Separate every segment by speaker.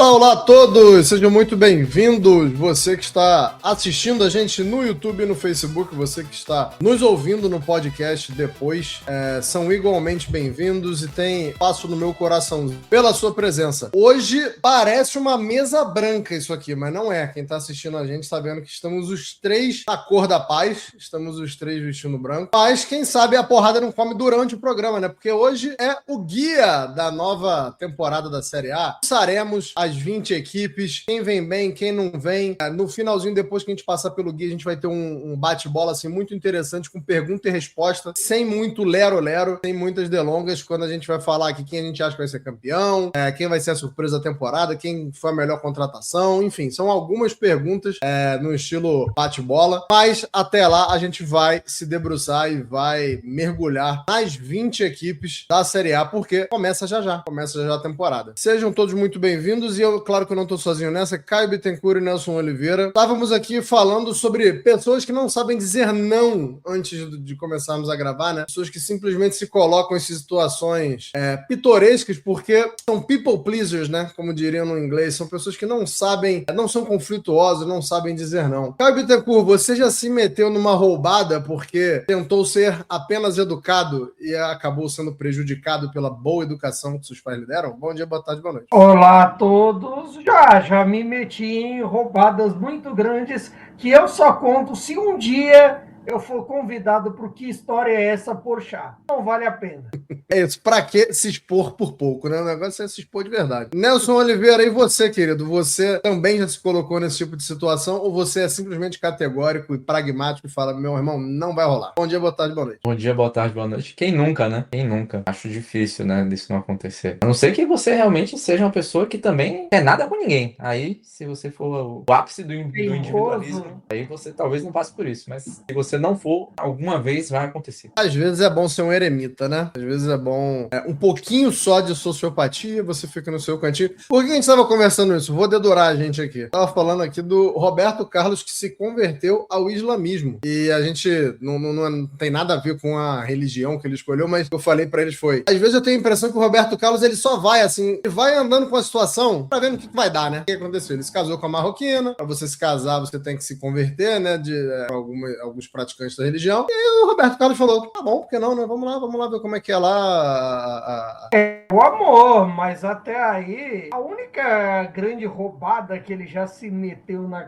Speaker 1: Olá, olá a todos! Sejam muito bem-vindos! Você que está assistindo a gente no YouTube e no Facebook, você que está nos ouvindo no podcast depois, são igualmente bem-vindos e tem espaço no meu coração pela sua presença. Hoje parece uma mesa branca isso aqui, mas não é. Quem está assistindo a gente está vendo que estamos os três na cor da paz, estamos os três vestindo branco, mas quem sabe a porrada não come durante o programa, né? Porque hoje é o guia da nova temporada da Série A. Passaremos as 20 equipes, quem vem bem, quem não vem. No finalzinho, depois que a gente passar pelo guia, a gente vai ter um bate-bola assim, muito interessante, com pergunta e resposta, sem muito lero-lero, sem muitas delongas, quando a gente vai falar aqui quem a gente acha que vai ser campeão, quem vai ser a surpresa da temporada, quem foi a melhor contratação, enfim, são algumas perguntas no estilo bate-bola, mas até lá a gente vai se debruçar e vai mergulhar nas 20 equipes da Série A, porque começa já a temporada. Sejam todos muito bem-vindos e eu, claro que eu não tô sozinho nessa, Caio Bittencourt e Nelson Oliveira. Estávamos aqui falando sobre pessoas que não sabem dizer não antes de começarmos a gravar, né? Pessoas que simplesmente se colocam em situações pitorescas porque são people pleasers, né? Como diriam no inglês, são pessoas que não sabem, não são conflituosas, não sabem dizer não. Caio Bittencourt, você já se meteu numa roubada porque tentou ser apenas educado e acabou sendo prejudicado pela boa educação que seus pais lhe deram? Bom dia, boa tarde, boa noite.
Speaker 2: Olá a todos, já me meti em roubadas muito grandes que eu só conto se um dia eu for convidado para o Que História é Essa Porchat. Não vale a pena.
Speaker 1: É isso, pra que se expor por pouco, né? O negócio é se expor de verdade. Nelson Oliveira, e você, querido? Você também já se colocou nesse tipo de situação ou você é simplesmente categórico e pragmático e fala, meu irmão, não vai rolar? Bom dia, boa tarde, boa noite.
Speaker 3: Bom dia, boa tarde, boa noite. Quem nunca, né? Quem nunca? Acho difícil, né, disso não acontecer. A não ser que você realmente seja uma pessoa que também é nada com ninguém. Aí, se você for o ápice do individualismo, aí você talvez não passe por isso. Mas se você não for, alguma vez vai acontecer.
Speaker 1: Às vezes é bom ser um eremita, né? Às vezes é bom um pouquinho só de sociopatia, você fica no seu cantinho. Por que a gente estava conversando isso? Vou dedurar a gente aqui. Tava falando aqui do Roberto Carlos que se converteu ao islamismo. E a gente não tem nada a ver com a religião que ele escolheu, mas o que eu falei pra eles foi: às vezes eu tenho a impressão que o Roberto Carlos ele só vai assim, ele vai andando com a situação pra ver no que vai dar, né? O que aconteceu? Ele se casou com a marroquina. Pra você se casar, você tem que se converter, né? De alguns praticantes da religião. E aí o Roberto Carlos falou: tá bom, por que não, né? Vamos lá ver como é que é lá.
Speaker 2: O amor, mas até aí, a única grande roubada que ele já se meteu na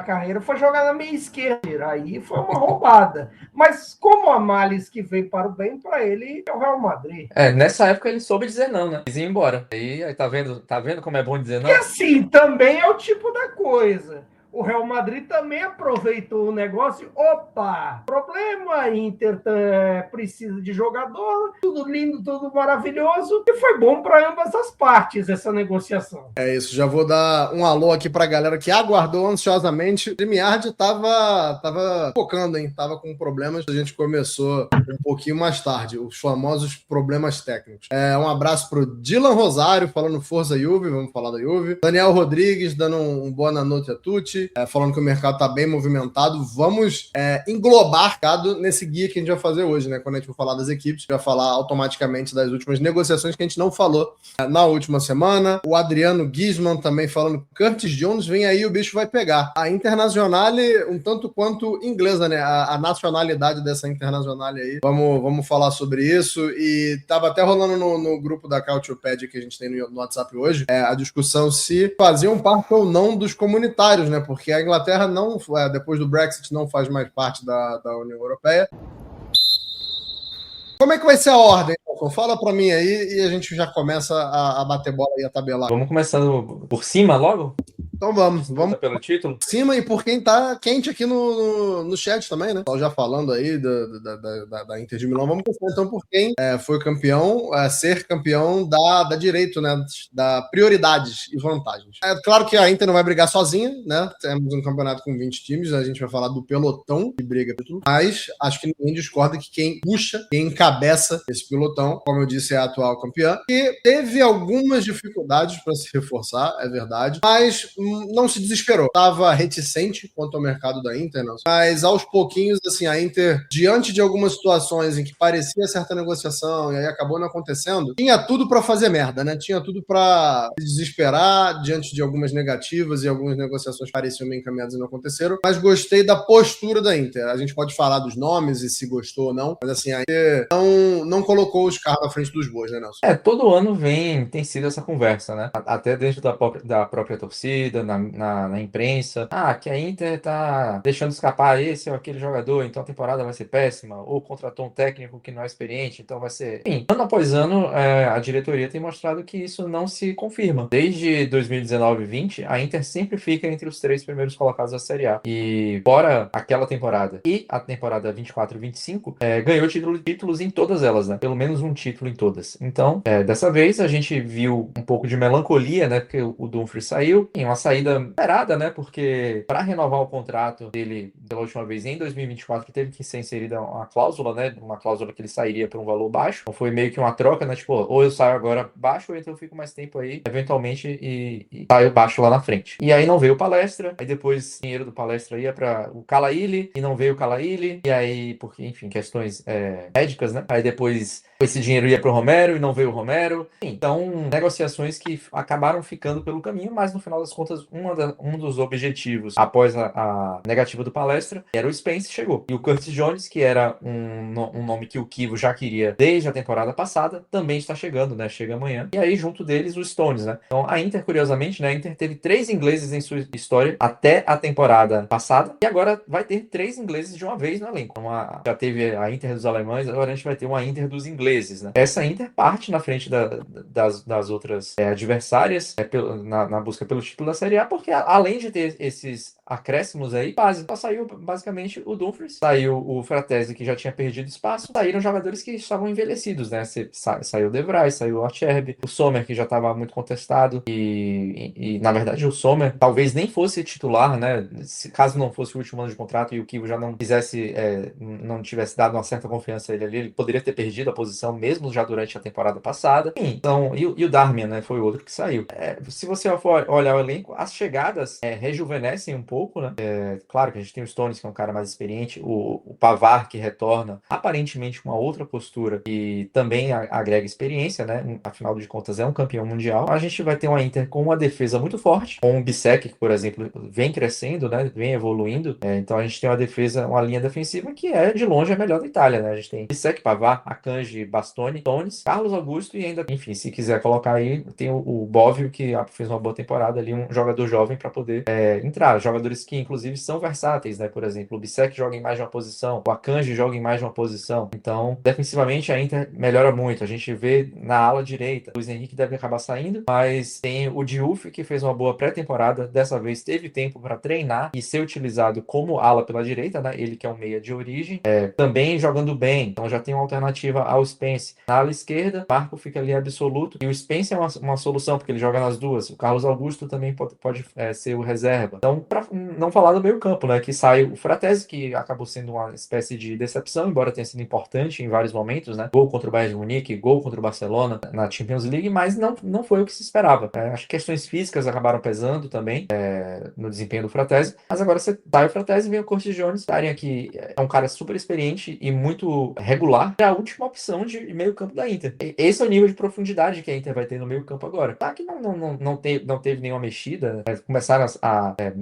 Speaker 2: carreira foi jogar na meia esquerda. Aí foi uma roubada. Mas como a males que veio para o bem, para ele é o Real Madrid.
Speaker 3: Nessa época ele soube dizer não, né? Quis ir embora. Aí tá vendo como é bom dizer não?
Speaker 2: E assim, também é o tipo da coisa. O Real Madrid também aproveitou o negócio. Opa, problema, Inter precisa de jogador, tudo lindo, tudo maravilhoso. E foi bom para ambas as partes essa negociação.
Speaker 1: É isso, já vou dar um alô aqui pra galera que aguardou ansiosamente. O StreamYard tava focando, hein? Tava com problemas. A gente começou um pouquinho mais tarde, os famosos problemas técnicos. Um abraço pro Dylan Rosário, falando Forza Juve, vamos falar da Juve. Daniel Rodrigues, dando um boa noite a tutti. Falando que o mercado está bem movimentado. Vamos englobar o mercado nesse guia que a gente vai fazer hoje, né? Quando a gente for falar das equipes, a gente vai falar automaticamente das últimas negociações que a gente não falou na última semana. O Adriano Guisman também falando que Curtis Jones vem aí, o bicho vai pegar. A Internazionale, um tanto quanto inglesa, né? A nacionalidade dessa Internazionale aí. Vamos falar sobre isso. E tava até rolando no grupo da Cautiopad que a gente tem no WhatsApp hoje, a discussão se faziam parte ou não dos comunitários, né? Porque a Inglaterra não, depois do Brexit, não faz mais parte da União Europeia. Como é que vai ser a ordem, Nelson? Fala pra mim aí e a gente já começa a bater bola e a tabelar.
Speaker 3: Vamos começando por cima logo?
Speaker 1: Então vamos
Speaker 3: pelo título?
Speaker 1: Cima e por quem tá quente aqui no chat também, né? Já falando aí da Inter de Milão, vamos começar então por quem foi campeão, ser campeão dá direito, né? Da prioridades e vantagens. É claro que a Inter não vai brigar sozinha, né? Temos um campeonato com 20 times, a gente vai falar do pelotão que briga por tudo, mas acho que ninguém discorda que quem puxa, quem encabeça esse pelotão, como eu disse, é a atual campeã, e teve algumas dificuldades para se reforçar, é verdade, mas não se desesperou. Estava reticente quanto ao mercado da Inter, não. Mas aos pouquinhos, assim, a Inter, diante de algumas situações em que parecia certa negociação e aí acabou não acontecendo, tinha tudo para fazer merda, né? Tinha tudo para se desesperar diante de algumas negativas e algumas negociações pareciam bem encaminhadas e não aconteceram. Mas gostei da postura da Inter. A gente pode falar dos nomes e se gostou ou não, mas assim, a Inter não colocou os carros na frente dos bois, né, Nelson?
Speaker 3: Todo ano tem sido essa conversa, né? Até dentro da própria torcida, na imprensa. Que a Inter tá deixando escapar esse ou aquele jogador, então a temporada vai ser péssima. Ou contratou um técnico que não é experiente, então vai ser... Enfim, ano após ano, a diretoria tem mostrado que isso não se confirma. Desde 2019 e 20, a Inter sempre fica entre os 3 primeiros colocados da Série A. E fora aquela temporada e a temporada 24 e 25, ganhou títulos em todas elas, né? Pelo menos um título em todas. Então, dessa vez a gente viu um pouco de melancolia, né? Porque o Dumfries saiu, em uma saída esperada, né? Porque para renovar o contrato dele pela última vez em 2024 teve que ser inserida uma cláusula, né? Uma cláusula que ele sairia por um valor baixo. Então foi meio que uma troca, né? Tipo, ou eu saio agora baixo, ou então eu fico mais tempo aí, eventualmente, e saio baixo lá na frente. E aí não veio o Palestra, aí depois o dinheiro do Palestra ia para o Calaili, e não veio o Calaili, e aí, porque, enfim, questões médicas, né? Aí depois esse dinheiro ia pro Romero e não veio o Romero. Então, negociações que acabaram ficando pelo caminho, mas no final das contas, um dos objetivos após a negativa do Palestra era o Spence, chegou. E o Curtis Jones, que era um nome que o Kivo já queria desde a temporada passada, também está chegando, né? Chega amanhã. E aí, junto deles, os Stones, né? Então, a Inter, curiosamente, né? A Inter teve 3 ingleses em sua história até a temporada passada, e agora vai ter 3 ingleses de uma vez no elenco. Então, já teve a Inter dos alemães, agora a gente vai ter uma Inter dos ingleses, né? Essa Inter parte na frente das outras adversárias na busca pelo título da Série A, porque além de ter esses acréscimos aí, só saiu basicamente o Dumfries, saiu o Fratesi, que já tinha perdido espaço, saíram jogadores que estavam envelhecidos, né? Saiu o De Vrij, saiu o Acerbi, o Sommer, que já estava muito contestado, e na verdade o Sommer talvez nem fosse titular, né? Caso não fosse o último ano de contrato e o Kivo já não quisesse, não tivesse dado uma certa confiança a ele ali, ele poderia ter perdido a posição mesmo já durante a temporada passada. Então, e o Darmian, né? Foi o outro que saiu. Se você for olhar o elenco, as chegadas rejuvenescem um pouco, né? Claro que a gente tem o Stones, que é um cara mais experiente, o Pavard, que retorna aparentemente com uma outra postura e também agrega experiência, né? Afinal de contas, é um campeão mundial. A gente vai ter uma Inter com uma defesa muito forte, com o Bissek, que, por exemplo, vem crescendo, né? Vem evoluindo. Então a gente tem uma linha defensiva que de longe a melhor da Itália, né? A gente tem Bissek, Pavard, Akanji, Bastoni, Stones, Carlos Augusto e ainda, enfim, se quiser colocar aí, tem o Bóvio, que fez uma boa temporada ali, um jogador jovem para poder entrar. Jogadores que, inclusive, são versáteis, né? Por exemplo, o Bissek joga em mais de uma posição, o Akanji joga em mais de uma posição. Então, defensivamente, a Inter melhora muito. A gente vê na ala direita, o Luiz Henrique deve acabar saindo, mas tem o Diouf, que fez uma boa pré-temporada, dessa vez teve tempo para treinar e ser utilizado como ala pela direita, né? Ele que é um meia de origem, também jogando bem, então já tem uma alternativa ao Spence. Na ala esquerda, o Marco fica ali absoluto, e o Spence é uma solução, porque ele joga nas duas. O Carlos Augusto também pode ser o reserva. Então, para não falar do meio campo, né? Que sai o Fratesi, que acabou sendo uma espécie de decepção, embora tenha sido importante em vários momentos, né? Gol contra o Bayern de Munique, gol contra o Barcelona na Champions League, mas não foi o que se esperava. Acho que questões físicas acabaram pesando também no desempenho do Fratesi, mas agora você sai o Fratesi e vem o Curtis Jones, que é um cara super experiente e muito regular, é a última opção de meio campo da Inter. Esse é o nível de profundidade que a Inter vai ter no meio campo agora. Tá que não teve nenhuma mexida, começaram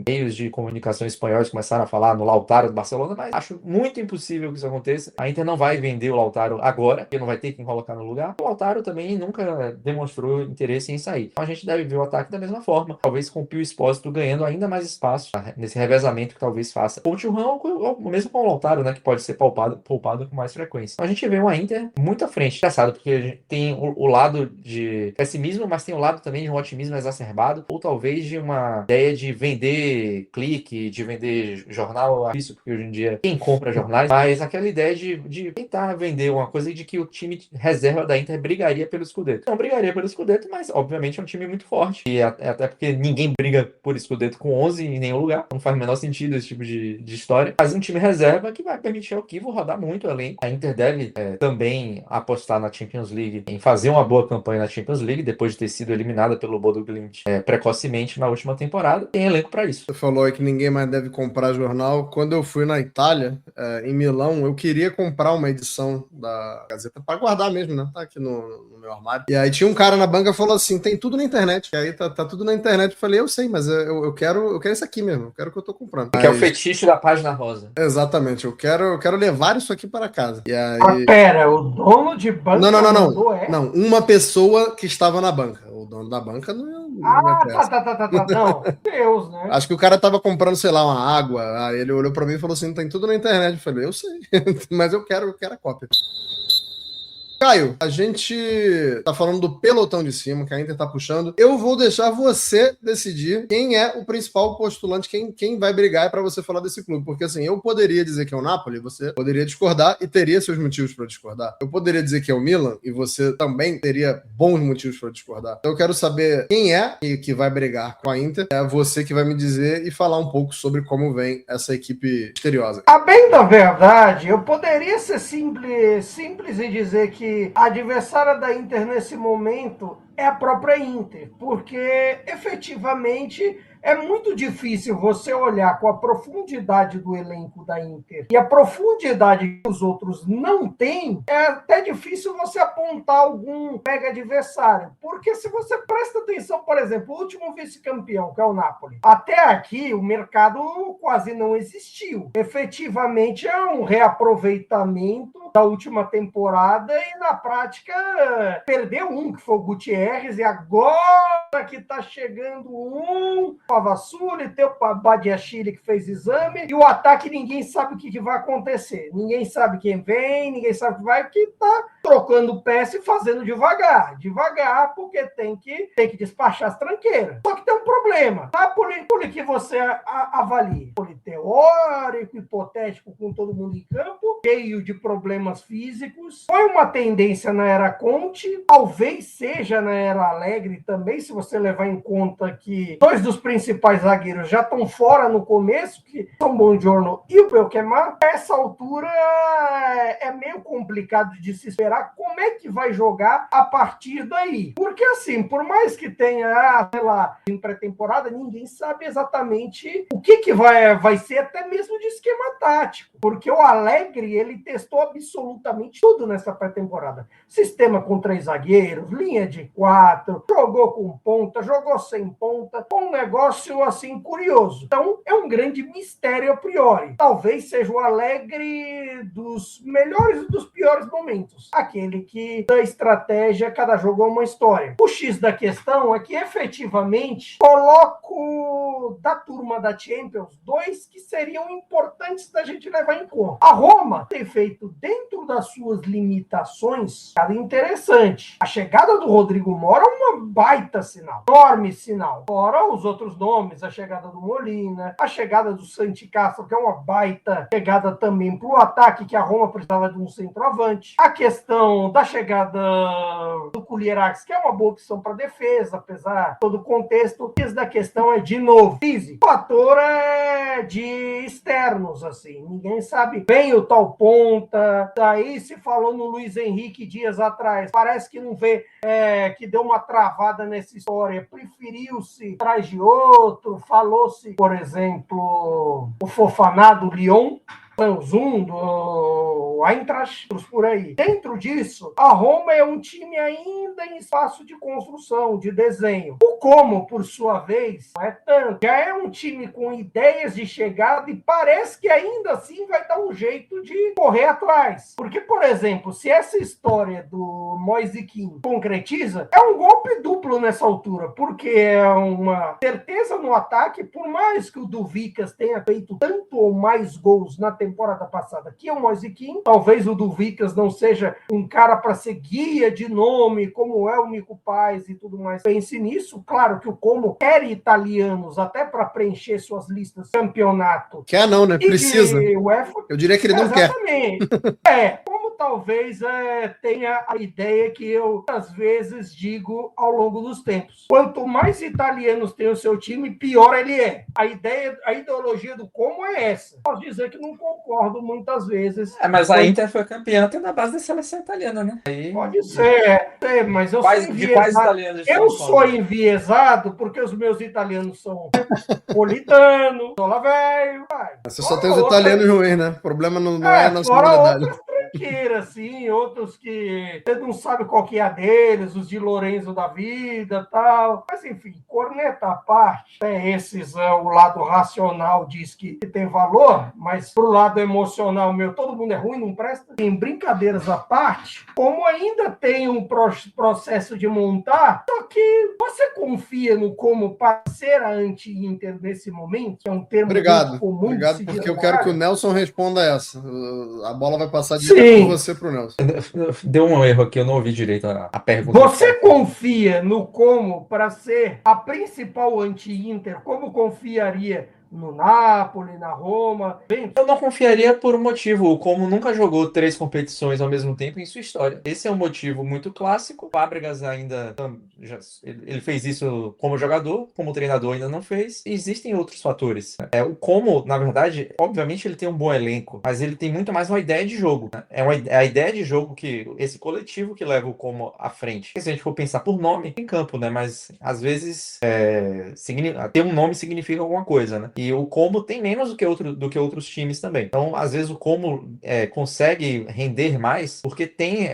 Speaker 3: meios de comunicação espanhóis começaram a falar no Lautaro do Barcelona, mas acho muito impossível que isso aconteça. A Inter não vai vender o Lautaro agora, porque não vai ter quem colocar no lugar. O Lautaro também nunca demonstrou interesse em sair. Então a gente deve ver o ataque da mesma forma, talvez com o Pio Expósito ganhando ainda mais espaço nesse revezamento que talvez faça. Ou o Thuram, ou mesmo com o Lautaro, né, que pode ser poupado com mais frequência. Então a gente vê uma Inter muito à frente. Engraçado, porque a gente tem o lado de pessimismo, mas tem o lado também de um otimismo exacerbado, ou talvez de uma ideia de vender clique, de vender jornal, isso porque hoje em dia quem compra jornais, mas aquela ideia de tentar vender uma coisa de que o time reserva da Inter brigaria pelo Scudetto. Não brigaria pelo Scudetto, mas obviamente é um time muito forte, e até porque ninguém briga por Scudetto com 11 em nenhum lugar, não faz o menor sentido esse tipo de história, mas um time reserva que vai permitir ao Kivo rodar muito além. A Inter deve também apostar na Champions League, em fazer uma boa campanha na Champions League, depois de ter sido eliminada pelo Bodo Glimt precocemente na última temporada. Tem elenco para isso.
Speaker 1: Você falou aí que ninguém mais deve comprar jornal. Quando eu fui na Itália, em Milão, eu queria comprar uma edição da Gazeta para guardar mesmo, né? Tá aqui no meu armário. E aí tinha um cara na banca que falou assim, tem tudo na internet. E aí tá tudo na internet. Eu falei, eu sei, mas eu quero isso aqui mesmo. Eu quero o que eu tô comprando.
Speaker 3: Que é o fetiche da página rosa.
Speaker 1: Exatamente. Eu quero levar isso aqui para casa. E aí...
Speaker 2: Ah, pera, o dono de banca
Speaker 1: Não, uma pessoa que estava na banca. O dono da banca não
Speaker 2: tá. Não, Deus, né?
Speaker 1: Acho que o cara tava comprando, sei lá, uma água. Aí ele olhou pra mim e falou assim: tem tudo na internet. Eu falei, eu sei, mas eu quero a cópia. Caio, a gente tá falando do pelotão de cima, que a Inter tá puxando. Eu vou deixar você decidir quem é o principal postulante, quem vai brigar para você falar desse clube. Porque assim, eu poderia dizer que é o Napoli, você poderia discordar e teria seus motivos para discordar. Eu poderia dizer que é o Milan e você também teria bons motivos para discordar. Então eu quero saber quem é que vai brigar com a Inter. É você que vai me dizer e falar um pouco sobre como vem essa equipe misteriosa.
Speaker 2: A bem da verdade, eu poderia ser simples e dizer que a adversária da Inter nesse momento é a própria Inter, porque efetivamente é muito difícil você olhar com a profundidade do elenco da Inter e a profundidade que os outros não têm, é até difícil você apontar algum mega adversário, porque se você presta atenção, por exemplo, o último vice-campeão, que é o Napoli, até aqui o mercado quase não existiu. Efetivamente é um reaproveitamento da última temporada e na prática perdeu um, que foi o Gutierrez, e agora que tá chegando um Pavassuli, tem o Badiachile que fez exame, e o ataque ninguém sabe o que vai acontecer. Ninguém sabe quem vem, ninguém sabe o que vai, porque tá trocando peça e fazendo devagar, porque tem que despachar as tranqueiras. Só que tem um problema. Napoli que você avalia. Napoli teórico, hipotético, com todo mundo em campo, cheio de problemas físicos. Foi uma tendência na era Conte, talvez seja na era Allegri também, se você levar em conta que dois dos principais zagueiros já estão fora no começo, que são o Buongiorno e o Belkemar. A essa altura é meio complicado de se esperar como é que vai jogar a partir daí. Porque assim, por mais que tenha, sei lá, em pré-temporada, ninguém sabe exatamente o que vai ser, até mesmo de esquema tático. Porque o Allegri, ele testou absolutamente tudo nessa pré-temporada. Sistema com 3 zagueiros, linha de 4, jogou com ponta, jogou sem ponta, um negócio assim curioso. Então, é um grande mistério a priori. Talvez seja o Allegri dos melhores e dos piores momentos. Aquele que da estratégia, cada jogo é uma história. O X da questão é que, efetivamente, coloco da turma da Champions 2 que seriam importantes da gente levar em conta. A Roma tem feito, dentro das suas limitações, cara, interessante. A chegada do Rodrigo Mora é uma baita sinal, enorme sinal. Fora os outros nomes, a chegada do Molina, a chegada do Santi Castro, que é uma baita chegada também para o ataque, que a Roma precisava de um centroavante. A questão da chegada do Kulierakis, que é uma boa opção para defesa, apesar de todo o contexto. Da questão é, de novo, físico. O fator é de externos, assim. Ninguém sabe bem o tal ponta. Daí se falou no Luiz Henrique dias atrás. Parece que não vê que deu uma travada nessa história. Preferiu-se atrás de outro. Falou-se, por exemplo, o Fofaná do Lyon, o Zoom, do Eintracht, por aí. Dentro disso, a Roma é um time ainda em espaço de construção, de desenho. O Como, por sua vez, não é tanto. Já é um time com ideias de chegada e parece que ainda assim vai dar um jeito de correr atrás. Porque, por exemplo, se essa história do Moise Kean concretiza, é um golpe duplo nessa altura, porque é uma certeza no ataque, por mais que o Duvicas tenha feito tanto ou mais gols na temporada, temporada passada, que é o Moise Kean. Talvez o Duvicas não seja um cara para ser guia de nome, como é o Nico Paz e tudo mais. Pense nisso. Claro que o Como quer italianos até para preencher suas listas de campeonato.
Speaker 1: Quer não, né? Precisa.
Speaker 2: UEFA.
Speaker 1: Eu diria que ele não quer.
Speaker 2: Exatamente. Como talvez tenha a ideia que eu, às vezes, digo ao longo dos tempos. Quanto mais italianos tem o seu time, pior ele é. A ideologia do Como é essa. Posso dizer que não concordo muitas vezes.
Speaker 3: Mas a Inter foi campeã até na base da seleção italiana, né?
Speaker 2: Aí... Pode ser, mas eu sou enviesado.
Speaker 3: De quais italianos
Speaker 2: eu sou enviesado porque os meus italianos são Politano, Sola Velho.
Speaker 1: Você só tem os italianos ruins, né? O problema não é a nacionalidade.
Speaker 2: Assim, outros que você não sabe qual que é a deles, os de Lorenzo da vida tal. Mas, enfim, corneta à parte, o lado racional diz que tem valor, mas pro lado emocional meu, todo mundo é ruim, não presta. Em brincadeiras à parte, como ainda tem um processo de montar, só que você confia no Como para ser a anti-Inter nesse momento, que é um termo muito comum.
Speaker 1: Obrigado, porque eu quero que o Nelson responda essa. A bola vai passar de por você pro Nelson.
Speaker 3: Deu um erro aqui, eu não ouvi direito a pergunta.
Speaker 2: Você confia no Como para ser a principal anti-Inter? Como confiaria no Napoli, na Roma?
Speaker 3: Eu não confiaria por um motivo. O Como nunca jogou 3 competições ao mesmo tempo em sua história. Esse é um motivo muito clássico. O Fábregas ainda... ele fez isso como jogador, como treinador ainda não fez. E existem outros fatores. O Como, na verdade, obviamente ele tem um bom elenco, mas ele tem muito mais uma ideia de jogo. Né? É a ideia de jogo que esse coletivo que leva o Como à frente. Se a gente for pensar por nome, em campo, né? Mas às vezes ter um nome significa alguma coisa, né? E o Como tem menos do que outros times também. Então, às vezes, o Como consegue render mais porque tem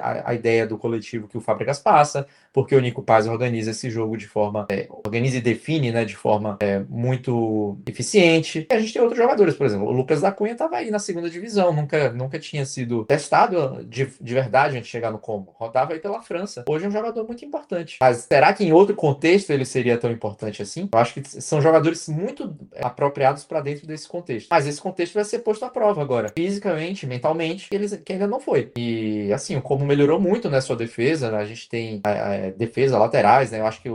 Speaker 3: a ideia do coletivo que o Fábregas passa, porque o Nico Paz organiza esse jogo de forma... organiza e define, né, de forma muito eficiente. E a gente tem outros jogadores, por exemplo, o Lucas da Cunha estava aí na segunda divisão, nunca tinha sido testado de verdade antes de chegar no Como. Rodava aí pela França. Hoje é um jogador muito importante. Mas será que em outro contexto ele seria tão importante assim? Eu acho que são jogadores muito apropriados para dentro desse contexto. Mas esse contexto vai ser posto à prova agora. Fisicamente, mentalmente, que ainda não foi. E assim, o Como melhorou muito, né, sua defesa, né? A gente tem defesa, laterais, né? Eu acho que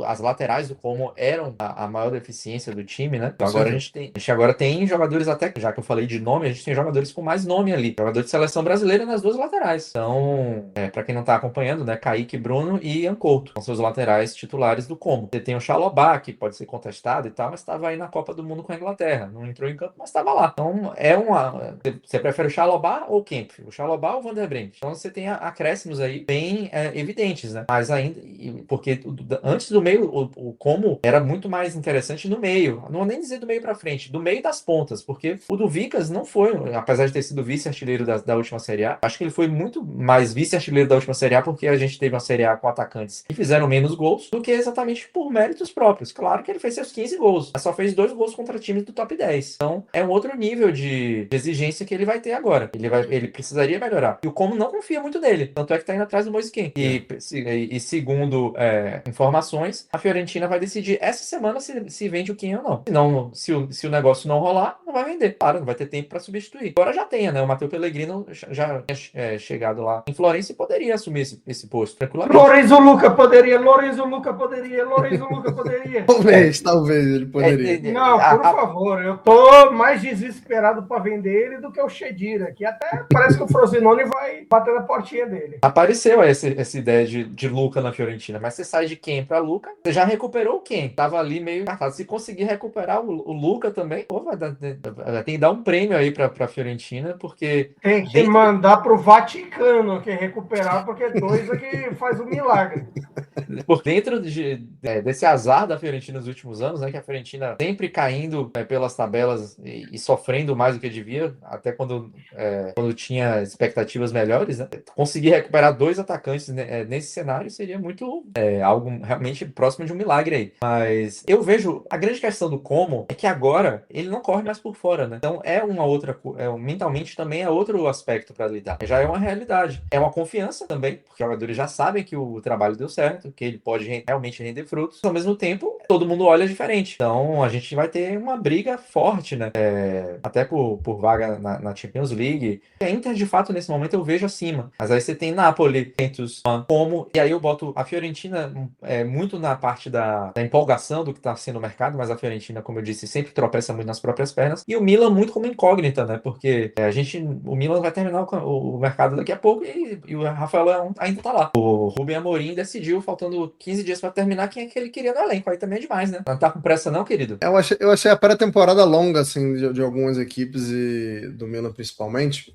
Speaker 3: as laterais do Como eram a maior deficiência do time, né? Então agora a gente agora tem jogadores, até já que eu falei de nome, a gente tem jogadores com mais nome ali. Jogador de seleção brasileira nas duas laterais. Então, para quem não tá acompanhando, né? Kaique, Bruno e Ian Couto são seus laterais titulares do Como. Você tem o Chalobah, que pode ser contestado e tal, mas estava aí na Copa do Mundo com a Inglaterra. Não entrou em campo, mas estava lá. Então, você prefere o Chalobah ou o Kempf? O Chalobah ou o Van der Bremt? Então, você tem acréscimos aí bem evidentes, né? Mas ainda... Porque antes do meio, o Como era muito mais interessante no meio. Não vou nem dizer do meio para frente, do meio das pontas, porque o do Vicas não foi, apesar de ter sido vice-artilheiro da última Série A, acho que ele foi muito mais vice-artilheiro da última Série A porque a gente teve uma Série A com atacantes que fizeram menos gols do que exatamente por méritos próprios. Claro que ele fez seus 15 gols, mas só fez 2 gols contra times do top 10. Então, é um outro nível de exigência que ele vai ter agora. Ele precisaria melhorar. E o Como não confia muito nele. Tanto é que tá indo atrás do Moise Kean. E segundo informações, a Fiorentina vai decidir essa semana se vende o Kean ou não. Senão, se o negócio não rolar, não vai vender. Claro, não vai ter tempo para substituir. Agora já tenha, né? O Matteo Pellegrino já tinha chegado lá em Florença e poderia assumir esse posto tranquilamente.
Speaker 2: Lorenzo Luca poderia.
Speaker 1: Talvez ele poderia.
Speaker 2: Não, por favor, eu tô mais desesperado para vender ele do que o Chedira, que até parece que o Frosinone vai bater na portinha dele.
Speaker 3: Apareceu essa ideia de Luca na Fiorentina, mas você sai de Kean para Luca, você já recuperou o Kean, tava ali meio cartado. Se conseguir recuperar o Luca também, tem que dar um prêmio aí para Fiorentina, porque
Speaker 2: tem que mandar pro Vaticano que recuperar, porque 2 é que faz um milagre.
Speaker 3: Por dentro desse azar da Fiorentina nos últimos anos, né, que a Fiorentina sempre caindo pelas tabelas e sofrendo mais do que devia, até quando tinha expectativas melhores, né, conseguir recuperar 2 atacantes nesse cenário seria muito algo realmente próximo de um milagre aí. Mas eu vejo a grande questão do Como é que agora ele não corre mais por fora, né? Então mentalmente também é outro aspecto para lidar. Já é uma realidade. É uma confiança também, porque os jogadores já sabem que o trabalho deu certo, que ele pode realmente render frutos. Ao mesmo tempo, todo mundo olha diferente. Então a gente vai ter uma briga forte, né? Até por vaga na Champions League. A Inter, de fato, nesse momento eu vejo acima. Mas aí você tem Napoli, Juventus, como. E aí eu boto a Fiorentina muito na parte da empolgação do que está sendo o mercado, mas a Fiorentina, como eu disse, sempre tropeça muito nas próprias pernas. E o Milan muito como incógnita, né? Porque o Milan vai terminar o mercado daqui a pouco e o Rafael Leão ainda tá lá. O Rubem Amorim decidiu, faltando 15 dias para terminar, quem é que ele queria no elenco. Aí também é demais, né? Não tá com pressa não, querido?
Speaker 1: Eu achei a pré-temporada longa, assim, de algumas equipes e do Milan principalmente.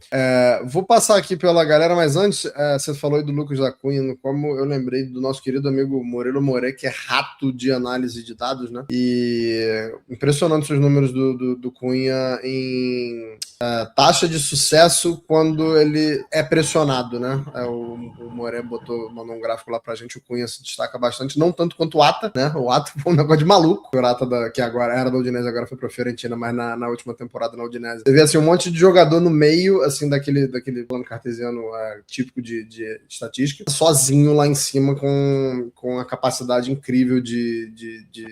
Speaker 1: Vou passar aqui pela galera, mas antes, você falou aí do Lucas da Cunha, como eu lembrei do nosso querido amigo Murilo Moré, que é rato de análise de dados, né? E impressionante os números do Cunha em taxa de sucesso quando ele é pressionado, né? O Moré mandou um gráfico lá pra gente, o Cunha se destaca bastante, não tanto quanto o Ata, né? O Ata foi um negócio de maluco. O Ata, que agora era da Udinese, agora foi pra Fiorentina, mas na última temporada na Udinese. Você vê assim, um monte de jogador no meio, assim, daquele plano cartesiano típico de estatística, sozinho lá em cima com a capacidade incrível de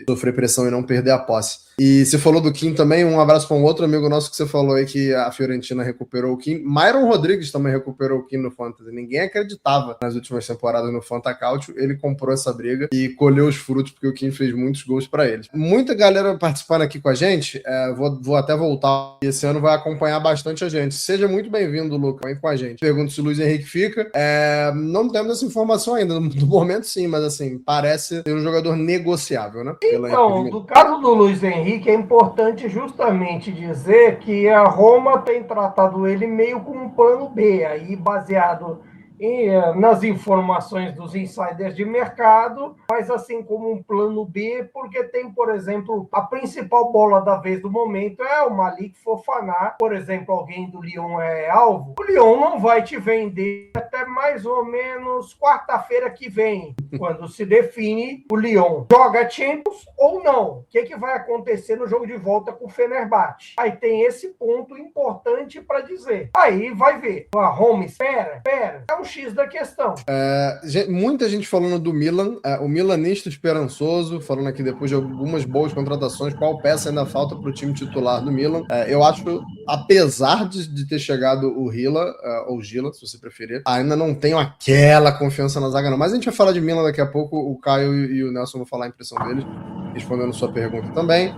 Speaker 1: sofrer pressão e não perder a posse. E você falou do Kim também, um abraço para um outro amigo nosso que você falou aí que a Fiorentina recuperou o Kim. Myron Rodrigues também recuperou o Kim no Fantasy. Ninguém acreditava nas últimas temporadas no Fantacalcio. Ele comprou essa briga e colheu os frutos porque o Kim fez muitos gols para eles. Muita galera participando aqui com a gente. Vou até voltar. E esse ano vai acompanhar bastante a gente. Seja muito bem-vindo, Lucas. Vem com a gente. Pergunto se o Luiz Henrique fica. Não temos essa informação ainda. No momento, sim, mas assim, parece ser um jogador negociável, né?
Speaker 2: Então, no caso do Luiz Henrique, é importante justamente dizer que a Roma tem tratado ele meio como um plano B, aí baseado nas informações dos insiders de mercado, mas assim como um plano B, porque tem, por exemplo, a principal bola da vez do momento é o Malik Fofana, por exemplo, alguém do Lyon é alvo. O Lyon não vai te vender até mais ou menos quarta-feira que vem, quando se define o Lyon joga Champions ou não. O que vai acontecer no jogo de volta com o Fenerbahçe? Aí tem esse ponto importante para dizer. Aí vai ver. A Roma espera. É um X da questão.
Speaker 1: Muita gente falando do Milan, o milanista esperançoso, falando aqui depois de algumas boas contratações, qual peça ainda falta para o time titular do Milan. Eu acho, apesar de ter chegado o Hila, ou Gila, se você preferir, ainda não tenho aquela confiança na zaga, não. Mas a gente vai falar de Milan daqui a pouco, o Caio e o Nelson vão falar a impressão deles, respondendo sua pergunta também.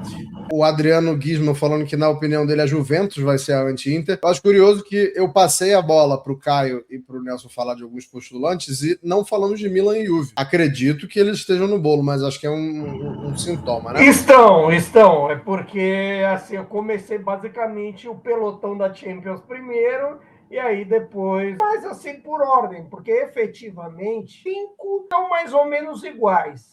Speaker 1: O Adriano Gizmo falando que, na opinião dele, a Juventus vai ser a anti-Inter. Eu acho curioso que eu passei a bola para o Caio e para o Nelson falar de alguns postulantes e não falamos de Milan e Juve. Acredito que eles estejam no bolo, mas acho que é um sintoma, né?
Speaker 2: Estão. É porque assim, eu comecei basicamente o pelotão da Champions primeiro e aí depois, mas assim por ordem, porque efetivamente 5 estão mais ou menos iguais.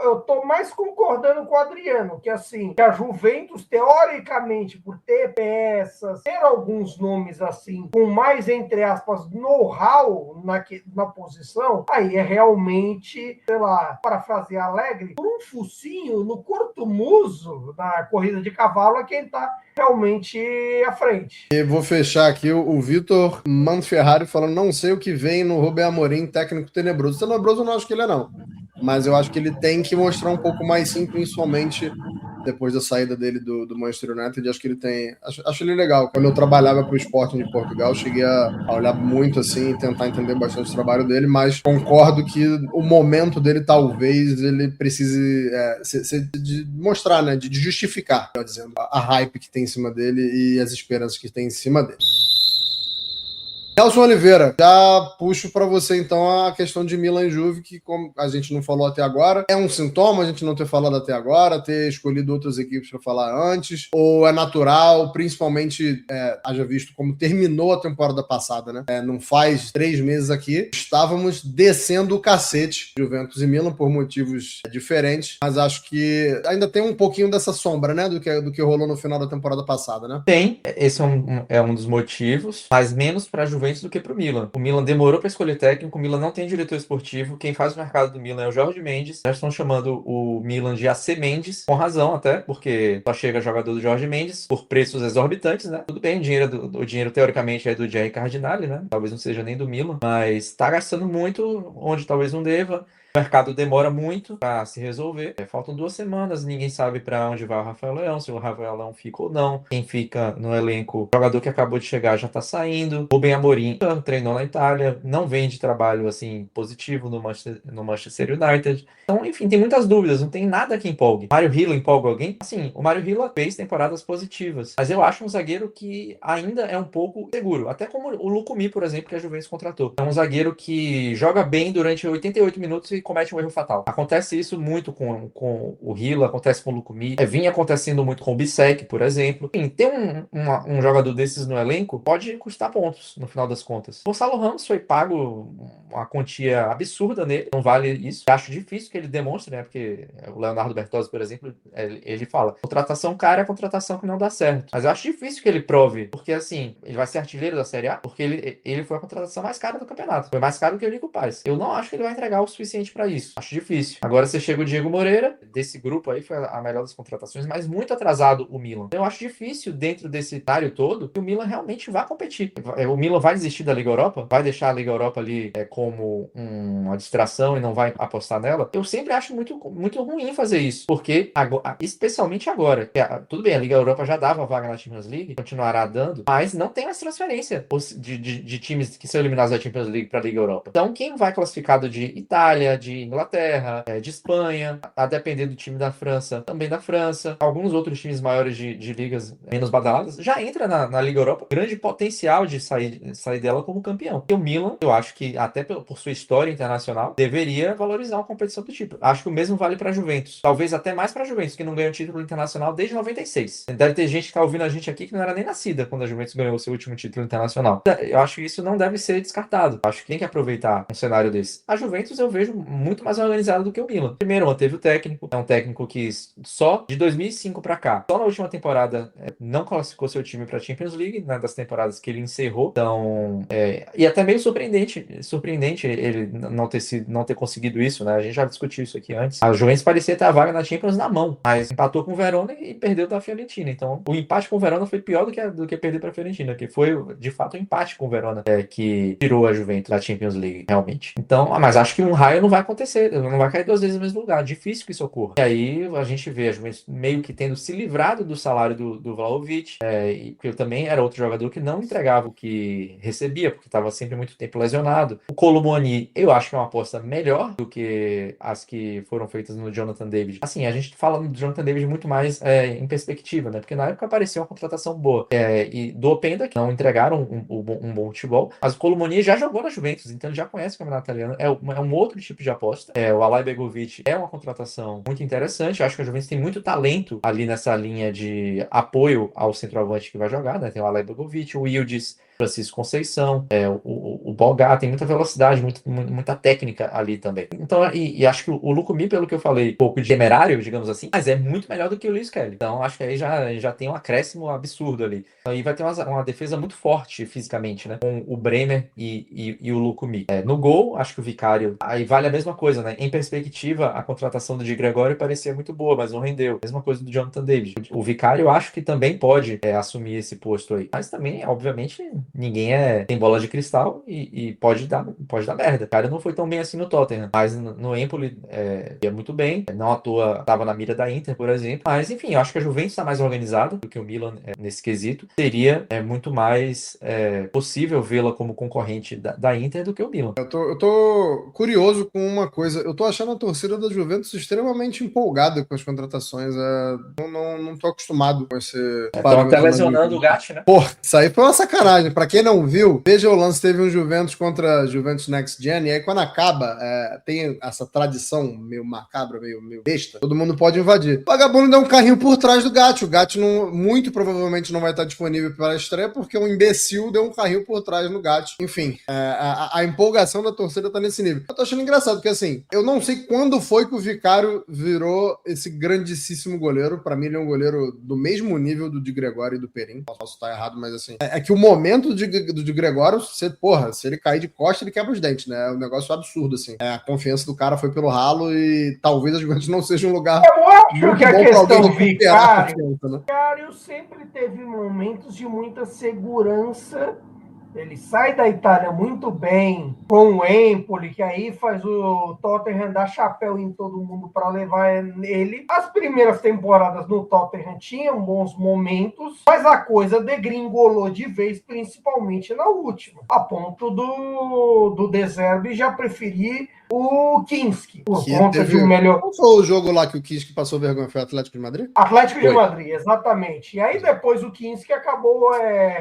Speaker 2: Eu tô mais concordando com o Adriano, que assim, que a Juventus, teoricamente, por ter peças, ter alguns nomes assim, com mais, entre aspas, know-how na posição, aí é realmente, sei lá, parafrasear Alegre, por um focinho no curto muso na corrida de cavalo é quem tá realmente à frente.
Speaker 1: E vou fechar aqui o Vitor Manferrari falando, não sei o que vem no Rubem Amorim, técnico tenebroso. Tenebroso eu não acho que ele é, não. Mas eu acho que ele tem que mostrar um pouco mais, sim, principalmente depois da saída dele do Manchester United. Acho que ele tem... Acho ele legal. Quando eu trabalhava para o Sporting de Portugal, cheguei a olhar muito assim e tentar entender bastante o trabalho dele, mas concordo que o momento dele, talvez, ele precise de mostrar, né? De justificar, melhor dizendo, a hype que tem em cima dele e as esperanças que tem em cima dele. Nelson Oliveira, já puxo para você então a questão de Milan e Juve, que como a gente não falou até agora, é um sintoma a gente não ter falado até agora, ter escolhido outras equipes para falar antes, ou é natural, principalmente, haja visto como terminou a temporada passada, né? Não faz 3 meses aqui, estávamos descendo o cacete, Juventus e Milan, por motivos diferentes, mas acho que ainda tem um pouquinho dessa sombra, né, do que rolou no final da temporada passada, né?
Speaker 3: Tem, esse é um dos motivos, mas menos para a Juventus do que para o Milan. O Milan demorou para escolher técnico, o Milan não tem diretor esportivo, quem faz o mercado do Milan é o Jorge Mendes. Já estão chamando o Milan de AC Mendes, com razão até, porque só chega jogador do Jorge Mendes por preços exorbitantes, né? Tudo bem, o dinheiro teoricamente é do Jair Cardinale, né? Talvez não seja nem do Milan, mas tá gastando muito onde talvez não deva. mercado demora muito para se resolver. Faltam 2 semanas, ninguém sabe para onde vai o Rafael Leão, se o Rafael Leão fica ou não. Quem fica no elenco, o jogador que acabou de chegar já tá saindo. Rubem Amorim treinou na Itália, não vem de trabalho assim positivo no Manchester United. Então, enfim, tem muitas dúvidas, não tem nada que empolgue. Mário Hilla empolga alguém? Assim, o Mário Hilla fez temporadas positivas, mas eu acho um zagueiro que ainda é um pouco seguro, até como o Lucumi, por exemplo, que a Juventus contratou. É um zagueiro que joga bem durante 88 minutos e comete um erro fatal. Acontece isso muito com o Hilla, acontece com o Lucumi, vinha acontecendo muito com o Bissek, por exemplo. Enfim, ter um jogador desses no elenco pode custar pontos, no final das contas. O Gonçalo Ramos foi pago uma quantia absurda nele, não vale isso. Acho difícil que ele demonstre, né? Porque o Leonardo Bertozzi, por exemplo, ele fala: contratação cara é contratação que não dá certo. Mas eu acho difícil que ele prove, porque assim, ele vai ser artilheiro da Série A, porque ele foi a contratação mais cara do campeonato. Foi mais caro que o Nico Paz. Eu não acho que ele vai entregar o suficiente para isso. Acho difícil. Agora você chega o Diego Moreira, desse grupo aí, foi a melhor das contratações, mas muito atrasado o Milan. Eu acho difícil, dentro desse cenário todo, que o Milan realmente vá competir. O Milan vai desistir da Liga Europa, vai deixar a Liga Europa ali como uma distração e não vai apostar nela. Eu sempre acho muito, muito ruim fazer isso, porque especialmente agora, que tudo bem, a Liga Europa já dava vaga na Champions League, continuará dando, mas não tem mais transferência de times que são eliminados da Champions League para a Liga Europa. Então, quem vai classificado de Itália, de Inglaterra, de Espanha, a depender do time da França, também da França, alguns outros times maiores de ligas menos badaladas, já entra na Liga Europa, grande potencial de sair dela como campeão. E o Milan, eu acho que até por sua história internacional, deveria valorizar uma competição do tipo. Acho que o mesmo vale para a Juventus. Talvez até mais para a Juventus, que não ganha um título internacional desde 96. Deve ter gente que tá ouvindo a gente aqui que não era nem nascida quando a Juventus ganhou o seu último título internacional. Eu acho que isso não deve ser descartado. Acho que tem que aproveitar um cenário desse. A Juventus eu vejo muito mais organizada do que o Milan. Primeiro, manteve o técnico. É um técnico que só de 2005 para cá, só na última temporada, não classificou seu time para a Champions League, né, das temporadas que ele encerrou. Então, e até meio surpreendente ele não ter conseguido isso, né? A gente já discutiu isso aqui antes. A Juventus parecia ter a vaga na Champions na mão, mas empatou com o Verona e perdeu da Fiorentina. Então, o empate com o Verona foi pior do que perder para a Fiorentina, que foi, de fato, o empate com o Verona que tirou a Juventus da Champions League, realmente. Então, mas acho que um raio não vai acontecer, não vai cair 2 vezes no mesmo lugar. Difícil que isso ocorra. E aí a gente vê a Juventus meio que tendo se livrado do salário do Vlahovic, que também era outro jogador que não entregava o que recebia, porque estava sempre muito tempo lesionado. O Colomoni, eu acho que é uma aposta melhor do que as que foram feitas no Jonathan David. Assim, a gente fala do Jonathan David muito mais em perspectiva, né? Porque na época parecia uma contratação boa. E do Openda, que não entregaram um bom futebol, mas o Colomoni já jogou na Juventus, então ele já conhece o campeonato italiano. É um outro tipo de aposta. O Alay Begovic é uma contratação muito interessante. Eu acho que a Juventus tem muito talento ali nessa linha de apoio ao centroavante que vai jogar, né? Tem o Alay Begovic, o Yildiz, Francisco Conceição, o Boga, tem muita velocidade, muita técnica ali também. Então, e acho que o Lucumi, pelo que eu falei, um pouco de temerário, digamos assim, mas é muito melhor do que o Luiz Kelly. Então, acho que aí já tem um acréscimo absurdo ali. Então, aí vai ter uma defesa muito forte fisicamente, né? Com o Bremer e o Lucumi. No gol, acho que o Vicário, aí vale a mesma coisa, né? Em perspectiva, a contratação do Di Gregório parecia muito boa, mas não rendeu. Mesma coisa do Jonathan David. O Vicário, eu acho que também pode assumir esse posto aí. Mas também, obviamente, ninguém tem bola de cristal e pode dar merda. O cara não foi tão bem assim no Tottenham, mas no Empoli ia muito bem. Não à toa estava na mira da Inter, por exemplo. Mas enfim, eu acho que a Juventus está mais organizada do que o Milan nesse quesito. Seria muito mais possível vê-la como concorrente da Inter do que o Milan.
Speaker 1: Eu tô curioso com uma coisa. Eu tô achando a torcida da Juventus extremamente empolgada com as contratações. Não tô acostumado com esse
Speaker 3: Estão até lesionando o Gatti, né?
Speaker 1: Pô, isso aí foi uma sacanagem. Pra quem não viu, veja o lance, teve um Juventus contra Juventus Next Gen, e aí quando acaba, tem essa tradição meio macabra, meio besta, todo mundo pode invadir. O vagabundo deu um carrinho por trás do Gatti. O Gatti muito provavelmente não vai estar disponível para a estreia, porque um imbecil deu um carrinho por trás no Gatti. Enfim, a empolgação da torcida tá nesse nível. Eu tô achando engraçado, porque assim, eu não sei quando foi que o Vicário virou esse grandíssimo goleiro. Pra mim, ele é um goleiro do mesmo nível do Di Gregório e do Perin. Posso estar errado, mas assim, é que o momento do Di Gregório, se ele cair de costa, ele quebra os dentes, né? É um negócio absurdo, assim. A confiança do cara foi pelo ralo e talvez a Juventus não seja um lugar
Speaker 2: eu acho que a questão do Vicário,
Speaker 1: né?
Speaker 2: Vicário sempre teve momentos de muita segurança Ele sai da Itália muito bem com o Empoli, que aí faz o Tottenham dar chapéu em todo mundo para levar ele. As primeiras temporadas no Tottenham tinham bons momentos, mas a coisa degringolou de vez, principalmente na última, a ponto do De Zerbi já preferir o Kinski, por conta de um melhor...
Speaker 1: Qual foi o jogo lá que o Kinski passou vergonha? Foi o Atlético de Madrid?
Speaker 2: Atlético de Madrid, exatamente. E aí depois o Kinski acabou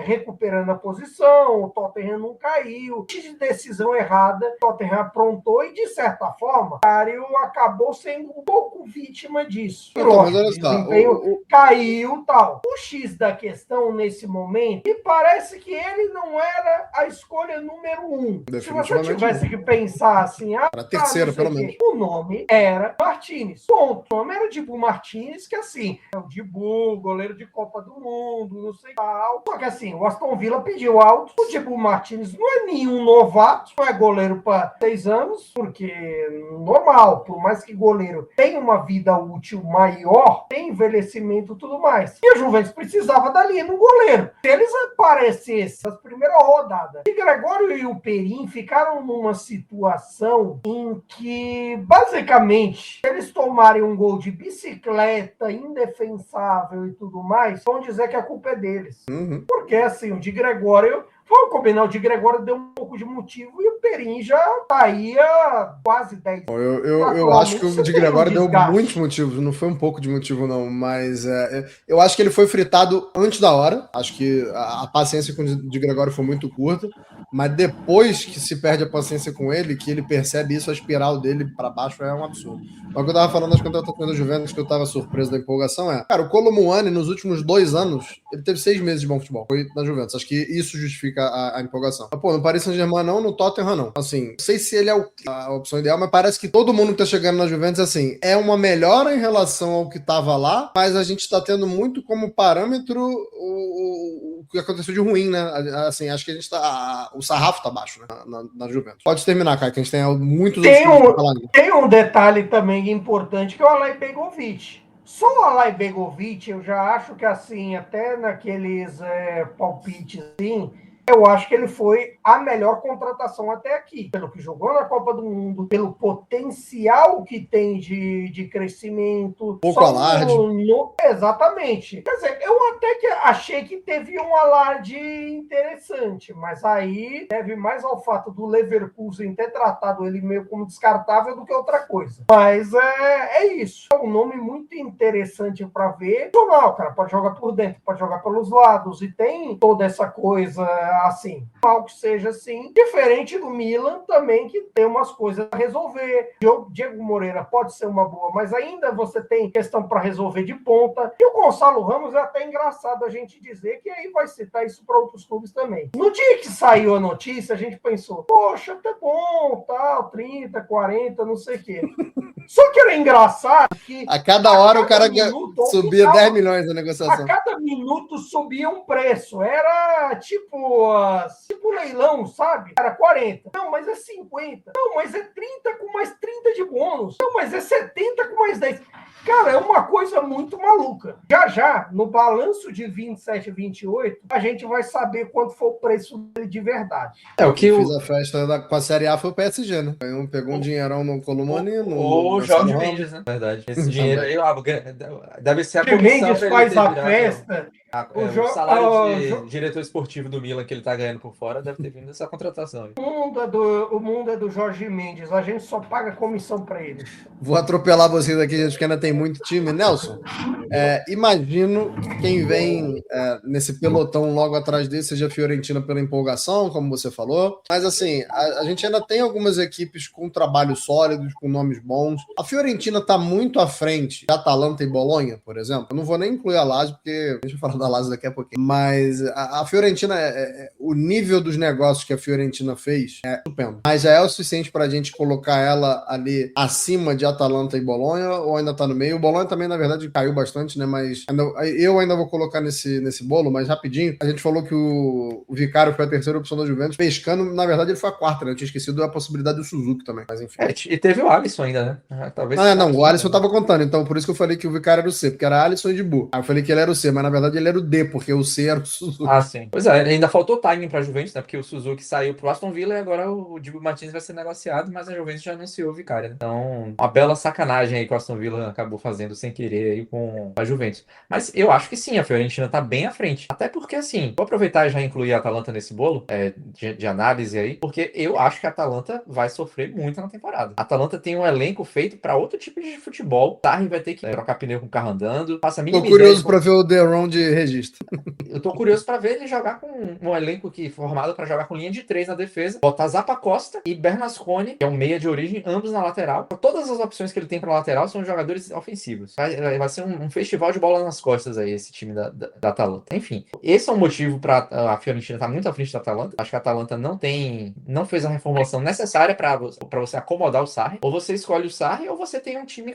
Speaker 2: recuperando a posição, o Tottenham não caiu, de decisão errada, o Tottenham aprontou e, de certa forma, o Cario acabou sendo um pouco vítima disso.
Speaker 1: Então,
Speaker 2: lógico,
Speaker 1: mas olha só,
Speaker 2: o desempenho caiu e tal. O X da questão, nesse momento, me parece que ele não era a escolha número 1. Se você tivesse que pensar assim,
Speaker 1: a terceira, pelo menos.
Speaker 2: O nome era Martínez. Ponto. O nome era Dibu Martínez, que assim, é o Dibu, goleiro de Copa do Mundo, não sei tal. Só que assim, o Aston Villa pediu alto. O Dibu Martínez não é nenhum novato, não é goleiro para 6 anos, porque normal, por mais que goleiro tenha uma vida útil maior, tem envelhecimento e tudo mais. E a Juventus precisava dali no goleiro. Se eles aparecessem nas primeiras rodadas, o Gregório e o Perin ficaram numa situação em que, basicamente, eles tomarem um gol de bicicleta, indefensável e tudo mais, vão dizer que a culpa é deles.
Speaker 1: Uhum.
Speaker 2: Porque, assim, o de Gregório, vamos combinar, o de Gregório deu um pouco de motivo e o Perin já tá aí há quase 10 anos.
Speaker 1: Eu acho que o de Gregório deu muitos motivos, não foi um pouco de motivo, não, mas eu acho que ele foi fritado antes da hora. Acho que a paciência com o de Gregório foi muito curta, mas depois que se perde a paciência com ele, que ele percebe isso, a espiral dele para baixo é um absurdo. Mas o que eu tava falando das contratações da Juventus, que eu tava surpreso da empolgação, cara, o Kolo Muani, nos últimos 2 anos, ele teve 6 meses de bom futebol, foi na Juventus. Acho que isso justifica a empolgação. Mas, pô, no Paris Saint-Germain não, no Tottenham não. Assim, não sei se ele é a opção ideal, mas parece que todo mundo que tá chegando na Juventus, assim, é uma melhora em relação ao que tava lá, mas a gente tá tendo muito como parâmetro o que aconteceu de ruim, né? Assim, acho que a gente tá... o sarrafo tá baixo, né? Na Juventus. Pode terminar, cara, que a gente tem muitos outros...
Speaker 2: Tem um detalhe também importante, que é o Alay Begovic. Só o Alay Begovic, eu já acho que, assim, até naqueles palpites, assim, eu acho que ele foi a melhor contratação até aqui. Pelo que jogou na Copa do Mundo, pelo potencial que tem de crescimento.
Speaker 1: Pouco alarde.
Speaker 2: Exatamente. Quer dizer, eu até que achei que teve um alarde interessante, mas aí deve mais ao fato do Leverkusen ter tratado ele meio como descartável do que outra coisa. Mas é isso. É um nome muito interessante para ver. Não, cara, pode jogar por dentro, pode jogar pelos lados, e tem toda essa coisa assim, algo que seja assim, diferente do Milan também, que tem umas coisas a resolver. Diego Moreira pode ser uma boa, mas ainda você tem questão para resolver de ponta. E o Gonçalo Ramos é até engraçado a gente dizer que aí vai citar isso para outros clubes também. No dia que saiu a notícia, a gente pensou, poxa, até bom, tal, 30, 40, não sei o quê. Só que era engraçado que...
Speaker 1: A cada hora o cara subia 10 milhões na negociação.
Speaker 2: A cada minuto subia um preço. Era tipo leilão, sabe? Era 40. Não, mas é 50. Não, mas é 30 com mais 30 de bônus. Não, mas é 70 com mais 10. Cara, é uma coisa muito maluca. Já, no balanço de 27 e 28, a gente vai saber quanto foi o preço dele de verdade.
Speaker 1: O que fiz a festa com a Série A foi o PSG, né? Pegou um dinheirão no Colomani.
Speaker 3: Ou o Jorge Mendes, né? Verdade. Esse dinheiro aí, deve ser a
Speaker 2: comissão. Mendes faz a festa.
Speaker 3: O salário de diretor esportivo do Milan que ele tá ganhando por fora deve ter vindo dessa contratação.
Speaker 2: O mundo é do Jorge Mendes. A gente só paga comissão para ele.
Speaker 1: Vou atropelar vocês aqui, gente, porque ainda tem muito time. Nelson, imagino que quem vem nesse pelotão logo atrás dele seja a Fiorentina pela empolgação, como você falou. Mas, assim, a gente ainda tem algumas equipes com trabalhos sólidos, com nomes bons. A Fiorentina tá muito à frente de Atalanta e Bolonha, por exemplo. Eu não vou nem incluir a Lazio, porque a gente vai falar da Lazio daqui a pouquinho. Mas a Fiorentina, o nível dos negócios que a Fiorentina fez é estupendo. Mas já é o suficiente pra gente colocar ela ali acima de Atalanta e Bolonha, ou ainda tá no meio? O Bolonha também, na verdade, caiu bastante bastante, né? Mas eu ainda vou colocar nesse bolo, mas rapidinho. A gente falou que o Vicário foi a terceira opção da Juventus. Pescando, na verdade, ele foi a quarta, né? Eu tinha esquecido a possibilidade do Suzuki também, mas enfim.
Speaker 3: E teve o Alisson ainda, né? Talvez.
Speaker 1: Não, o Alisson tava contando, então por isso que eu falei que o Vicário era o C, porque era Alisson e Dibu. Aí eu falei que ele era o C, mas na verdade ele era o D, porque o C era o Suzuki.
Speaker 3: Ah, sim. Pois é, ainda faltou timing pra Juventus, né? Porque o Suzuki saiu pro Aston Villa e agora o Dibu Martins vai ser negociado, mas a Juventus já anunciou o Vicário, né? Então, uma bela sacanagem aí que o Aston Villa acabou fazendo sem querer aí com a Juventus. Mas eu acho que sim, a Fiorentina tá bem à frente. Até porque, assim, vou aproveitar e já incluir a Atalanta nesse bolo de análise aí, porque eu acho que a Atalanta vai sofrer muito na temporada. A Atalanta tem um elenco feito pra outro tipo de futebol. Sarri vai ter que trocar pneu com o carro andando. Passa a mínima
Speaker 1: Tô curioso pra ver o Deron de registro.
Speaker 3: Eu tô curioso pra ver ele jogar com um elenco formado pra jogar com linha de 3 na defesa. Botar Zappa Costa e Bernasconi, que é um meia de origem, ambos na lateral. Todas as opções que ele tem pra lateral são jogadores ofensivos. Vai ser um festival de bola nas costas aí, esse time da Atalanta. Enfim, esse é um motivo pra a Fiorentina estar muito à frente da Atalanta. Acho que a Atalanta não fez a reformulação necessária pra você acomodar o Sarri. Ou você escolhe o Sarri, ou você tem um time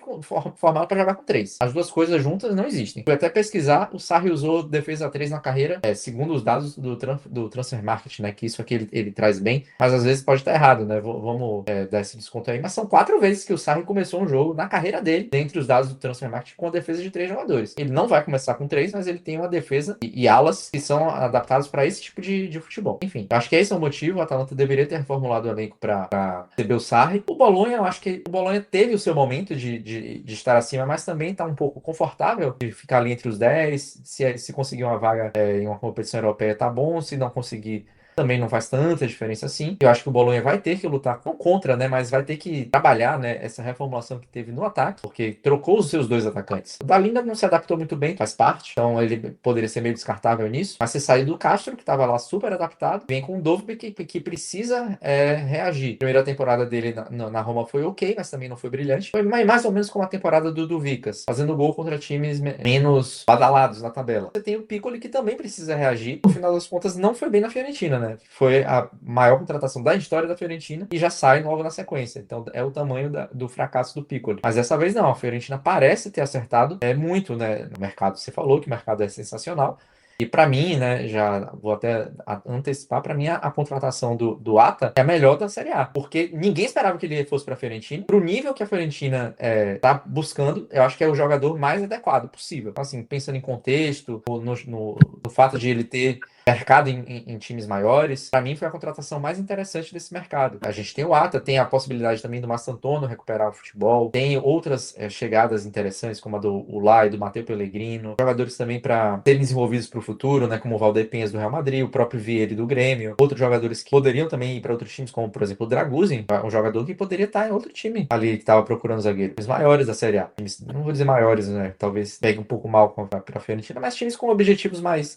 Speaker 3: formado pra jogar com 3. As duas coisas juntas não existem. Fui até pesquisar, o Sarri usou defesa 3 na carreira, segundo os dados do Transfer Market, né? Que isso aqui ele traz bem, mas às vezes pode estar errado, né? Vamos dar esse desconto aí. Mas são 4 vezes que o Sarri começou um jogo na carreira dele, dentre os dados do Transfer Market, com a defesa de 3 jogadores. Ele não vai começar com 3, mas ele tem uma defesa e alas que são adaptados para esse tipo de futebol. Enfim, eu acho que esse é o motivo. A Atalanta deveria ter reformulado o elenco para receber o Sarri. O Bolonha, eu acho que o Bolonha teve o seu momento de estar acima, mas também está um pouco confortável de ficar ali entre os 10. Se conseguir uma vaga em uma competição europeia, tá bom. Se não conseguir, também não faz tanta diferença assim. Eu acho que o Bolonha vai ter que lutar, não contra, né, mas vai ter que trabalhar, né, essa reformulação que teve no ataque, porque trocou os seus 2 atacantes. O Dalinda não se adaptou muito bem, faz parte, então ele poderia ser meio descartável nisso, mas você saiu do Castro, que estava lá super adaptado, vem com o Dovbyk que precisa reagir. A primeira temporada dele na Roma foi ok, mas também não foi brilhante. Foi mais ou menos como a temporada do Vicas, fazendo gol contra times menos badalados na tabela. Você tem o Piccoli, que também precisa reagir. No final das contas, não foi bem na Fiorentina, né? Foi a maior contratação da história da Fiorentina e já sai logo na sequência. Então é o tamanho do fracasso do Piccoli. Mas dessa vez não, a Fiorentina parece ter acertado muito, né, no mercado. Você falou que o mercado é sensacional. E para mim, né, já vou até antecipar, para mim a contratação do Atta é a melhor da Série A, porque ninguém esperava que ele fosse para a Fiorentina. Pro nível que a Fiorentina tá buscando, eu acho que é o jogador mais adequado possível. Então, assim, pensando em contexto, no fato de ele ter mercado em times maiores, para mim foi a contratação mais interessante desse mercado. A gente tem o Atta, tem a possibilidade também do Massantono recuperar o futebol, tem outras chegadas interessantes, como a do Ulay, do Matteo Pellegrino, jogadores também para serem desenvolvidos para o futuro, né, como o Valder Penhas do Real Madrid, o próprio Vieri do Grêmio, outros jogadores que poderiam também ir para outros times, como por exemplo o Draguzin, um jogador que poderia estar em outro time ali, que estava procurando zagueiro. Os maiores da Série A. Não vou dizer maiores, né, talvez pegue um pouco mal para a Fiorentina, mas times com objetivos mais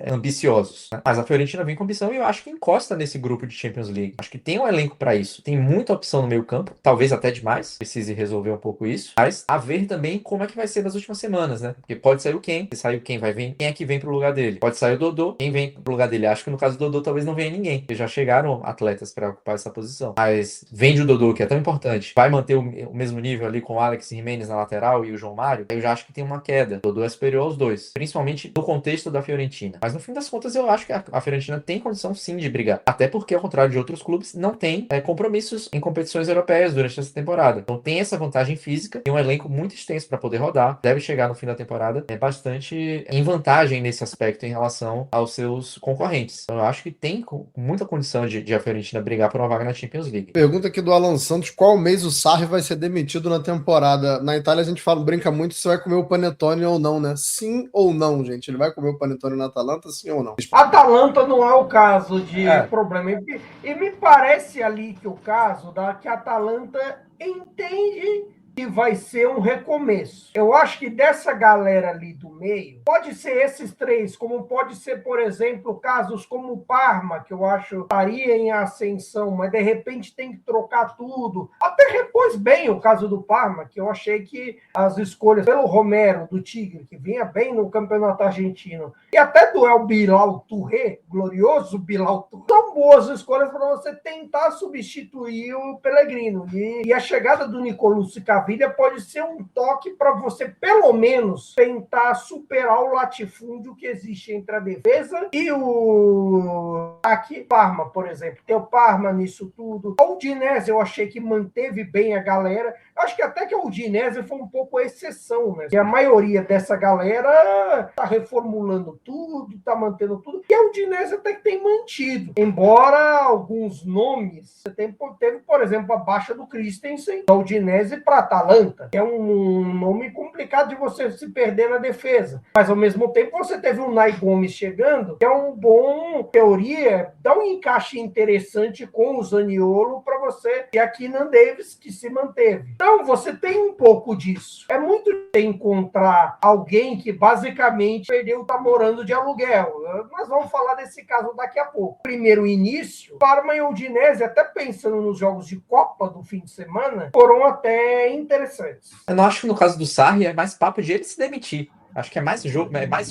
Speaker 3: ambiciosos. Né? Mas a Fiorentina vem com ambição e eu acho que encosta nesse grupo de Champions League. Acho que tem um elenco para isso. Tem muita opção no meio campo, talvez até demais. Precise resolver um pouco isso. Mas a ver também como é que vai ser nas últimas semanas, né? Porque pode sair o Ken. Se sair o Ken, vai vir. Quem é que vem pro lugar dele? Pode sair o Dodô. Quem vem pro lugar dele? Acho que no caso do Dodô talvez não venha ninguém. Porque já chegaram atletas para ocupar essa posição. Mas vende o Dodô, que é tão importante. Vai manter o mesmo nível ali com o Alex Jimenez na lateral e o João Mário. Eu já acho que tem uma queda. O Dodô é superior aos dois. Principalmente no contexto da Fiorentina. Mas no fim das contas eu acho que a Fiorentina tem condição sim de brigar. Até porque, ao contrário de outros clubes, não tem compromissos em competições europeias durante essa temporada. Então tem essa vantagem física e um elenco muito extenso para poder rodar. Deve chegar no fim da temporada bastante em vantagem nesse aspecto em relação aos seus concorrentes. Então eu acho que tem muita condição de a Fiorentina brigar por uma vaga na Champions League.
Speaker 1: Pergunta aqui do Alan Santos: qual mês o Sarri vai ser demitido na temporada? Na Itália a gente brinca muito se vai comer o panetone ou não, né? Sim ou não, gente? Ele vai comer o panetone na Atalanta, sim ou não?
Speaker 2: Atalanta não é o caso de problema. E me parece ali que o caso que a Atalanta entende que vai ser um recomeço. Eu acho que dessa galera ali do meio, pode ser esses 3, como pode ser, por exemplo, casos como o Parma, que eu acho estaria em ascensão, mas de repente tem que trocar tudo. Até repôs bem o caso do Parma, que eu achei que as escolhas pelo Romero, do Tigre, que vinha bem no campeonato argentino, e até do El Bilal Touré, glorioso Bilal Touré, são boas escolhas para você tentar substituir o Pellegrino. E a chegada do Nicolo Ciccavini Maravilha pode ser um toque para você, pelo menos, tentar superar o latifúndio que existe entre a defesa e o aqui Parma, por exemplo. Tem o Parma nisso tudo. A Udinese eu achei que manteve bem a galera. Acho que até que a Udinese foi um pouco a exceção, né? E a maioria dessa galera tá reformulando tudo, tá mantendo tudo. E a Udinese até que tem mantido. Embora alguns nomes, você teve, por exemplo, a baixa do Christensen, da Udinese para Atalanta, que é um nome complicado de você se perder na defesa. Mas, ao mesmo tempo, você teve o Nai Gomes chegando, que é um bom, teoria, dá um encaixe interessante com o Zaniolo para você, e a Keenan Davis, que se manteve. Então, você tem um pouco disso. É muito encontrar alguém que, basicamente, perdeu, tá morando de aluguel. Nós vamos falar desse caso daqui a pouco. Primeiro início, Parma e Udinese, até pensando nos jogos de Copa do fim de semana, foram até interessantes.
Speaker 3: Eu não acho que no caso do Sarri é mais papo de ele se demitir. Acho que é mais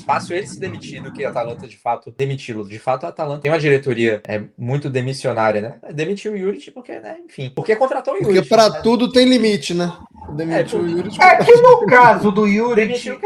Speaker 3: fácil ele se demitir do que a Atalanta, de fato, demiti-lo. De fato, a Atalanta tem uma diretoria muito demissionária, né? Demitiu o Juric porque, né? Enfim, porque contratou o Juric.
Speaker 1: Porque para tudo tem limite, né?
Speaker 2: Demitiu o Juric. É que no caso do Juric,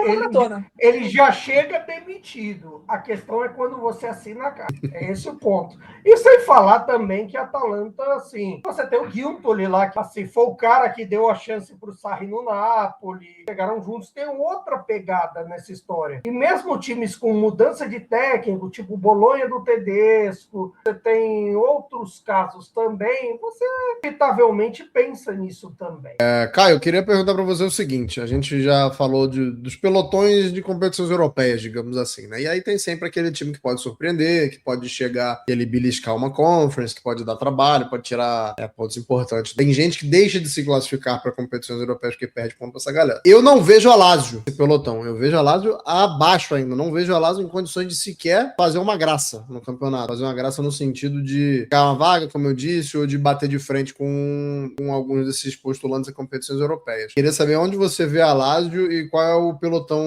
Speaker 2: ele já chega demitido. A questão é quando você assina a carta. É esse o ponto. E sem falar também que a Atalanta, assim, você tem o Guiltoli lá, que assim, foi o cara que deu a chance pro Sarri no Napoli. Chegaram juntos, tem outra pegada nessa história. E mesmo times com mudança de técnico, tipo Bolonha do Tedesco, você tem outros casos também, você inevitavelmente pensa nisso também.
Speaker 1: Caio, eu queria perguntar para você o seguinte, a gente já falou dos pelotões de competições europeias, digamos assim, né? E aí tem sempre aquele time que pode surpreender, que pode chegar e ele beliscar uma conference, que pode dar trabalho, pode tirar pontos importantes. Tem gente que deixa de se classificar para competições europeias porque perde ponto para essa galera. Eu não vejo a Lazio esse pelotão, eu vejo a Lazio abaixo ainda, não vejo a Lazio em condições de sequer fazer uma graça no campeonato, fazer uma graça no sentido de ficar uma vaga, como eu disse, ou de bater de frente com alguns desses postulantes a competições europeias. Queria saber onde você vê a Lazio e qual é o pelotão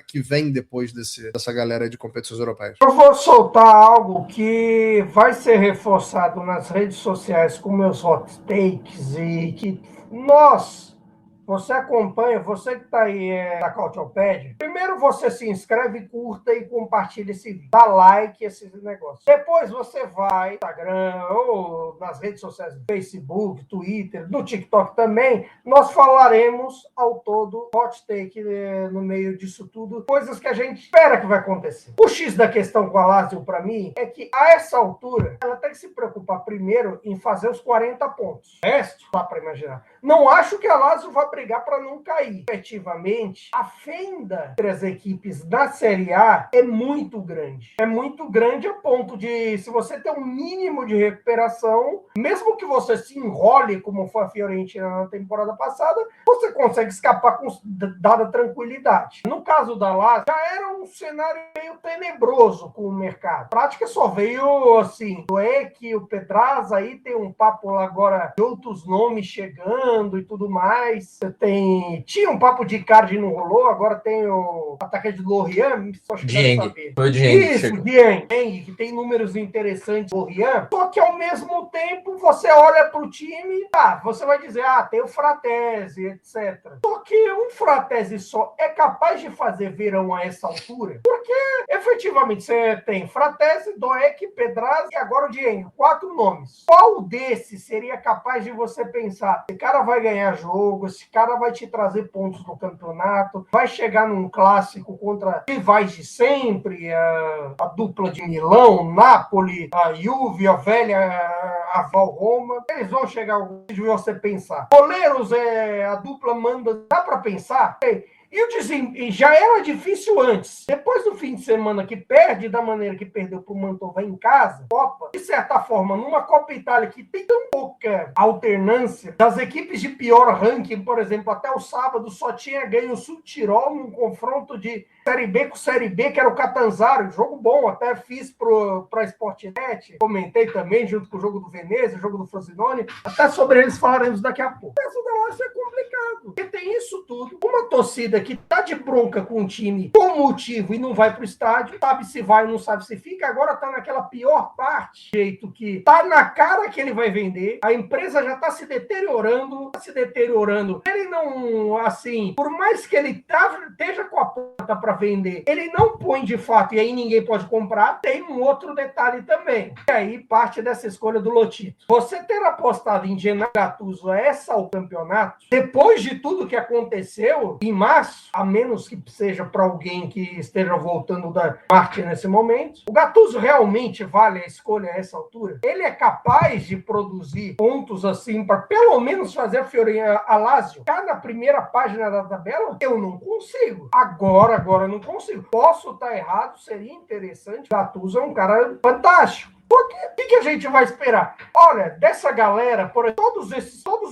Speaker 1: que vem depois dessa galera de competições europeias.
Speaker 2: Eu vou soltar algo que vai ser reforçado nas redes sociais com meus hot takes e que você acompanha, você que está aí na Cautiopédia, primeiro você se inscreve, curta e compartilha esse vídeo, dá like esses negócios. Depois você vai no Instagram ou nas redes sociais, Facebook, Twitter, no TikTok também, nós falaremos ao todo hot take no meio disso tudo, coisas que a gente espera que vai acontecer. O X da questão com a Lazio, para mim, é que a essa altura, ela tem que se preocupar primeiro em fazer os 40 pontos. O resto, dá para imaginar. Não acho que a Lazio vai brigar para não cair. Efetivamente, a fenda entre as equipes da Série A é muito grande. É muito grande a ponto de, se você tem um mínimo de recuperação, mesmo que você se enrole, como foi a Fiorentina na temporada passada, você consegue escapar com dada tranquilidade. No caso da Lazio, já era um cenário meio tenebroso com o mercado. A prática só veio assim, o Eck, o Pedraza, aí tem um papo lá agora de outros nomes chegando e tudo mais. Tinha um papo de Icardi e não rolou, agora tem o atacante do Lorient, só acho que deve saber.
Speaker 3: Foi o Dieng.
Speaker 2: Isso, o Dieng, que tem números interessantes do Lorient, só que ao mesmo tempo você olha para o time, você vai dizer, tem o Fratesi, etc. Só que um Fratesi só é capaz de fazer verão a essa altura, porque efetivamente você tem Fratesi, Doek, Pedraza e agora o Dieng, 4 nomes. Qual desses seria capaz de você pensar, esse cara vai ganhar jogo, esse cara vai te trazer pontos no campeonato, vai chegar num clássico contra rivais de sempre, a dupla de Milão, Napoli, a Juve, a velha, a Val Roma, eles vão chegar onde você pensar. Goleiros, a dupla manda, dá para pensar? E já era difícil antes. Depois do fim de semana que perde da maneira que perdeu para o Mantova em casa, Copa, de certa forma, numa Copa Itália que tem tão pouca alternância, das equipes de pior ranking, por exemplo, até o sábado só tinha ganho o Sul Tirol num confronto de Série B com Série B, que era o Catanzaro, jogo bom, até fiz para a Sportnet, comentei também junto com o jogo do Venezia, o jogo do Frosinone, até sobre eles falaremos daqui a pouco. O caso da Lazio é complicado. complicado. Porque tem isso tudo. Uma torcida que tá de bronca com o time por motivo e não vai pro estádio, sabe se vai, não sabe se fica, agora tá naquela pior parte, jeito que tá na cara que ele vai vender, a empresa já tá se deteriorando. Ele não, assim, por mais que ele esteja com a porta para vender, ele não põe de fato, e aí ninguém pode comprar. Tem um outro detalhe também, e aí parte dessa escolha do Lotito. Você ter apostado em Gennaro Gattuso ao campeonato, depois de tudo que aconteceu em março, a menos que seja para alguém que esteja voltando da parte nesse momento, o Gattuso realmente vale a escolha a essa altura? Ele é capaz de produzir pontos assim para pelo menos fazer a Lazio ficar na primeira página da tabela? Eu não consigo. Agora eu não consigo. Posso estar errado, seria interessante. Gattuso é um cara fantástico. Porque o que a gente vai esperar? Olha, dessa galera, por todos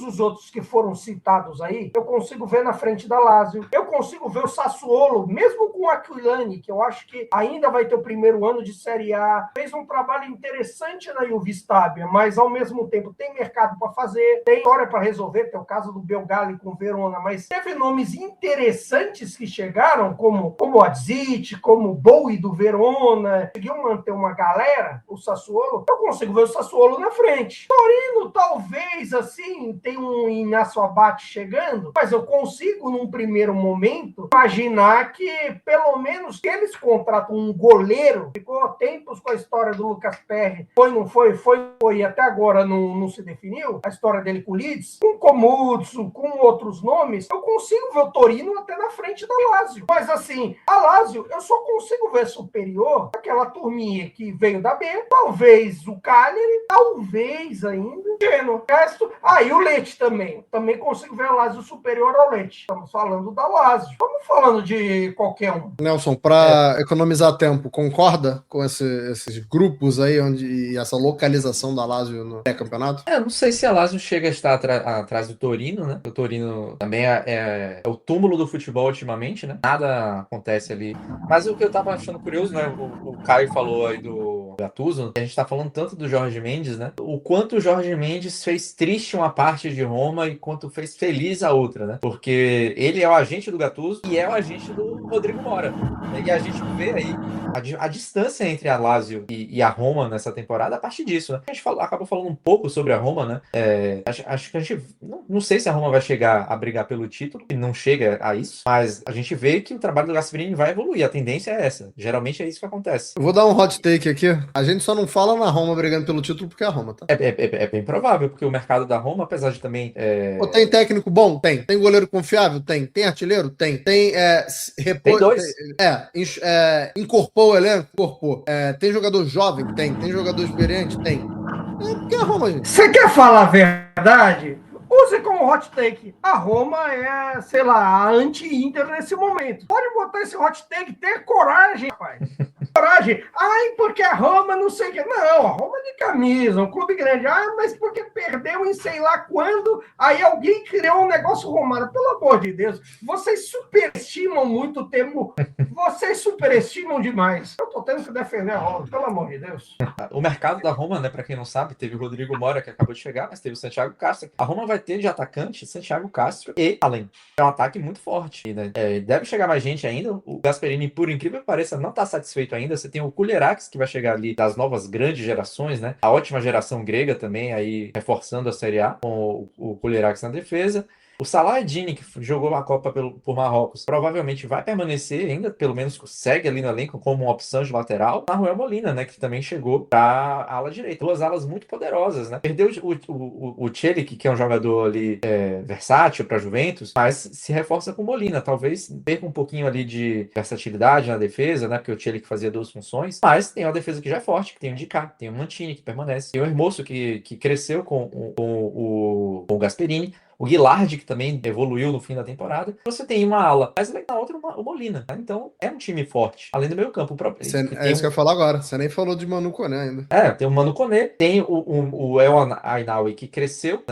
Speaker 2: os outros que foram citados aí, eu consigo ver na frente da Lazio. Eu consigo ver o Sassuolo, mesmo com o Aquilani, que eu acho que ainda vai ter o primeiro ano de Série A. Fez um trabalho interessante na Juve Stabia, mas ao mesmo tempo tem mercado para fazer, tem história para resolver, tem o caso do Belgali com o Verona, mas teve nomes interessantes que chegaram, como o Adzic, como o Bowie do Verona, conseguiu manter uma galera, o Sassuolo. Eu consigo ver o Sassuolo na frente. Torino, talvez, assim, tem um Inácio Abate chegando, mas eu consigo, num primeiro momento, imaginar que, pelo menos, que eles contratam um goleiro, ficou tempos com a história do Lucas Perry, não foi, e até agora não se definiu, a história dele com o Leeds, com Comuzzo, com outros nomes, eu consigo ver o Torino até na frente da Lazio. Mas, assim, a Lazio, eu só consigo ver superior aquela turminha que veio da B, talvez o Cagliari, talvez ainda o resto. E o Lecce também. Também consigo ver a Lazio superior ao Lecce. Estamos falando da Lazio. Estamos falando de qualquer um.
Speaker 1: Nelson, para economizar tempo, concorda com esses grupos aí e essa localização da Lazio no campeonato?
Speaker 3: Não sei se a Lazio chega a estar atrás do Torino, né? O Torino também é o túmulo do futebol ultimamente, né? Nada acontece ali. Mas o que eu tava achando curioso, né? O Caio falou aí do Gattuso, a gente tá falando tanto do Jorge Mendes, né? O quanto o Jorge Mendes fez triste uma parte de Roma e quanto fez feliz a outra, né? Porque ele é o agente do Gattuso e é o agente do Rodrigo Mora. E a gente vê aí a distância entre a Lazio e a Roma nessa temporada a partir disso, né? A gente acabou falando um pouco sobre a Roma, né? Acho que a gente... Não sei se a Roma vai chegar a brigar pelo título, e não chega a isso, mas a gente vê que o trabalho do Gasperini vai evoluir. A tendência é essa. Geralmente é isso que acontece.
Speaker 1: Eu vou dar um hot take aqui. A gente só não fala na Roma brigando pelo título porque é a Roma, tá?
Speaker 3: É bem provável, porque o mercado da Roma, apesar de também...
Speaker 1: Tem técnico bom? Tem. Tem goleiro confiável? Tem. Tem artilheiro? Tem. Tem
Speaker 3: dois.
Speaker 1: Incorporou o elenco? Incorporou. Tem jogador jovem? Tem. Tem jogador experiente? Tem. Porque é a Roma, gente.
Speaker 2: Você quer falar a verdade? Use como hot take. A Roma é, sei lá, a anti-Inter nesse momento. Pode botar esse hot take, ter coragem, rapaz. Coragem. Porque a Roma não sei o que. Não, a Roma de camisa, um clube grande. Mas porque perdeu em sei lá quando, aí alguém criou um negócio romano. Pelo amor de Deus, vocês superestimam muito o termo. Vocês superestimam demais. Eu tô tendo que defender a Roma, pelo amor de Deus.
Speaker 3: O mercado da Roma, né, pra quem não sabe, teve o Rodrigo Mora, que acabou de chegar, mas teve o Santiago Castro. A Roma vai ter de atacante Santiago Castro e Allen. É um ataque muito forte, né? Deve chegar mais gente ainda. O Gasperini, por incrível que pareça, não tá satisfeito ainda. Você tem o Kulerax, que vai chegar ali das novas grandes gerações, né? A ótima geração grega também, aí reforçando a Série A, com o Kulerax na defesa. O Salah Eddine, que jogou a Copa por Marrocos, provavelmente vai permanecer ainda, pelo menos segue ali no elenco como uma opção de lateral. Nahuel Molina, né, que também chegou para a ala direita. Duas alas muito poderosas, né? Perdeu o Celik, que é um jogador ali versátil para Juventus, mas se reforça com o Molina. Talvez perca um pouquinho ali de versatilidade na defesa, né? Porque o Celik fazia duas funções, mas tem uma defesa que já é forte, que tem o Ndicá, tem o Mantini, que permanece, tem o Hermoso, que cresceu com o Gasperini. O Guilherme, que também evoluiu no fim da temporada. Você tem uma ala, mas na outra o Molina. Tá? Então é um time forte. Além do meio campo.
Speaker 1: É isso que eu ia falar agora. Você nem falou de Manu Koné ainda.
Speaker 3: Tem o Manu Koné. Tem o El Ainaoui, que cresceu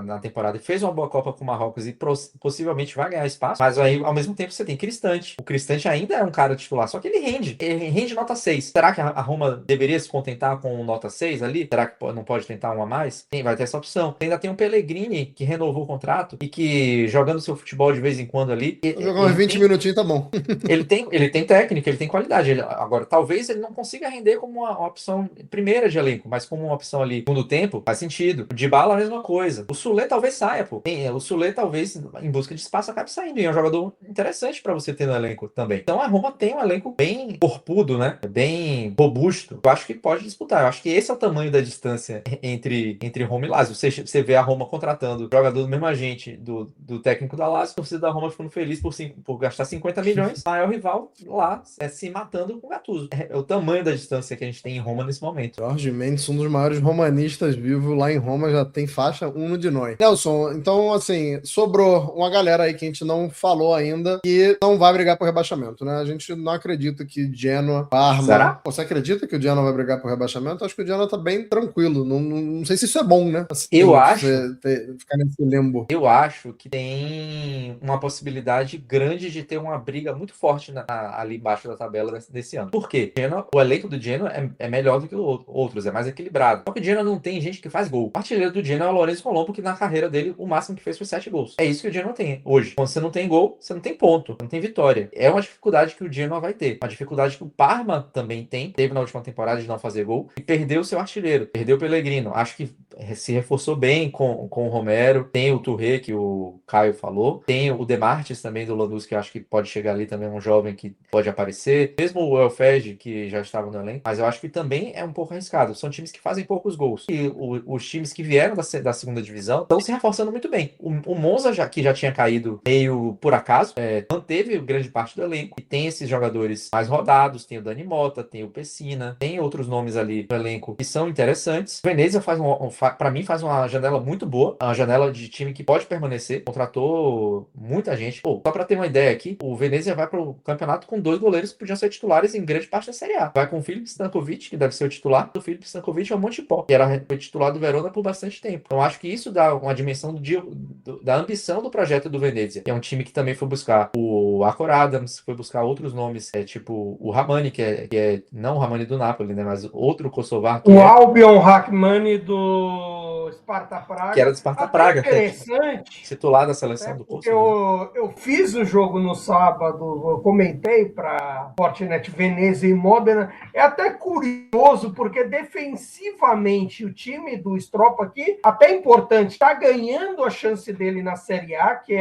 Speaker 3: na temporada e fez uma boa Copa com o Marrocos e possivelmente vai ganhar espaço. Mas aí, ao mesmo tempo, você tem Cristante. O Cristante ainda é um cara titular, só que ele rende. Ele rende nota 6. Será que a Roma deveria se contentar com nota 6 ali? Será que não pode tentar um a mais? Vai ter essa opção. Ainda tem o Pellegrini, que renovou novo contrato e que jogando seu futebol de vez em quando ali...
Speaker 1: Jogar uns 20 minutinhos tá bom.
Speaker 3: Ele tem técnica, ele tem qualidade. Agora, talvez ele não consiga render como uma opção primeira de elenco, mas como uma opção ali, segundo tempo, faz sentido. O Dybala, a mesma coisa. O Soulé talvez saia, pô. O Soulé talvez, em busca de espaço, acabe saindo. E é um jogador interessante pra você ter no elenco também. Então, a Roma tem um elenco bem corpudo, né? Bem robusto. Eu acho que pode disputar. Eu acho que esse é o tamanho da distância entre Roma e Lazio. Você vê a Roma contratando jogador do mesmo agente do técnico da Lazio, a torcida da Roma ficando feliz por gastar 50 milhões. Maior rival lá se matando com o Gattuso. É o tamanho da distância que a gente tem em Roma nesse momento.
Speaker 1: Jorge Mendes, um dos maiores romanistas vivos lá em Roma, já tem faixa um de nós. Nelson, então, assim, sobrou uma galera aí que a gente não falou ainda que não vai brigar por rebaixamento, né? A gente não acredita que Genoa, Parma...
Speaker 3: Será?
Speaker 1: Você acredita que o Genoa vai brigar por rebaixamento? Acho que o Genoa tá bem tranquilo. Não sei se isso é bom, né? Assim,
Speaker 3: Eu acho...
Speaker 1: ficar nesse limbo.
Speaker 3: Eu acho que tem uma possibilidade grande de ter uma briga muito forte ali embaixo da tabela desse ano. Por quê? O elenco do Genoa é melhor do que outros, é mais equilibrado. Só que o Genoa não tem gente que faz gol. O artilheiro do Genoa é o Lorenzo Colombo, que na carreira dele, o máximo que fez foi 7 gols. É isso que o Genoa tem hoje. Quando você não tem gol, você não tem ponto, não tem vitória. É uma dificuldade que o Genoa vai ter. Uma dificuldade que o Parma também teve na última temporada de não fazer gol e perdeu seu artilheiro. Perdeu o Pellegrino. Acho que se reforçou bem com o Romero. Tem o Touré, que o Caio falou. Tem o Demartins também do Lanús, que eu acho que pode chegar ali também, um jovem que pode aparecer. Mesmo o Elfege, que já estava no elenco. Mas eu acho que também é um pouco arriscado. São times que fazem poucos gols. E os times que vieram da segunda divisão estão se reforçando muito bem. O Monza, que já tinha caído meio por acaso, manteve grande parte do elenco. E tem esses jogadores mais rodados. Tem o Dani Mota, tem o Pessina. Tem outros nomes ali no elenco que são interessantes. O Venezia para mim faz uma janela muito boa. Uma janela de time que pode permanecer. Contratou muita gente. Pô, só pra ter uma ideia aqui, o Venezia vai pro campeonato com 2 goleiros que podiam ser titulares em grande parte da Série A. Vai com o Filip Stankovic, que deve ser o titular. O Filip Stankovic é um monte de pó, que foi titular do Verona por bastante tempo. Então acho que isso dá uma dimensão da ambição do projeto do Venezia. É um time que também foi buscar o Akor Adams, foi buscar outros nomes, tipo o Ramani, que é não o Ramani do Napoli, né, mas outro kosovar.
Speaker 2: Albion Rahmani do Sparta Praga.
Speaker 3: Que era do Sparta Praga.
Speaker 2: Interessante.
Speaker 3: Titular da seleção do
Speaker 2: Kosovo. Eu fiz o jogo no sábado, eu comentei para Fortinet Venezia e Modena. É até curioso, porque defensivamente o time do Stropa aqui, até importante, está ganhando a chance dele na Série A, que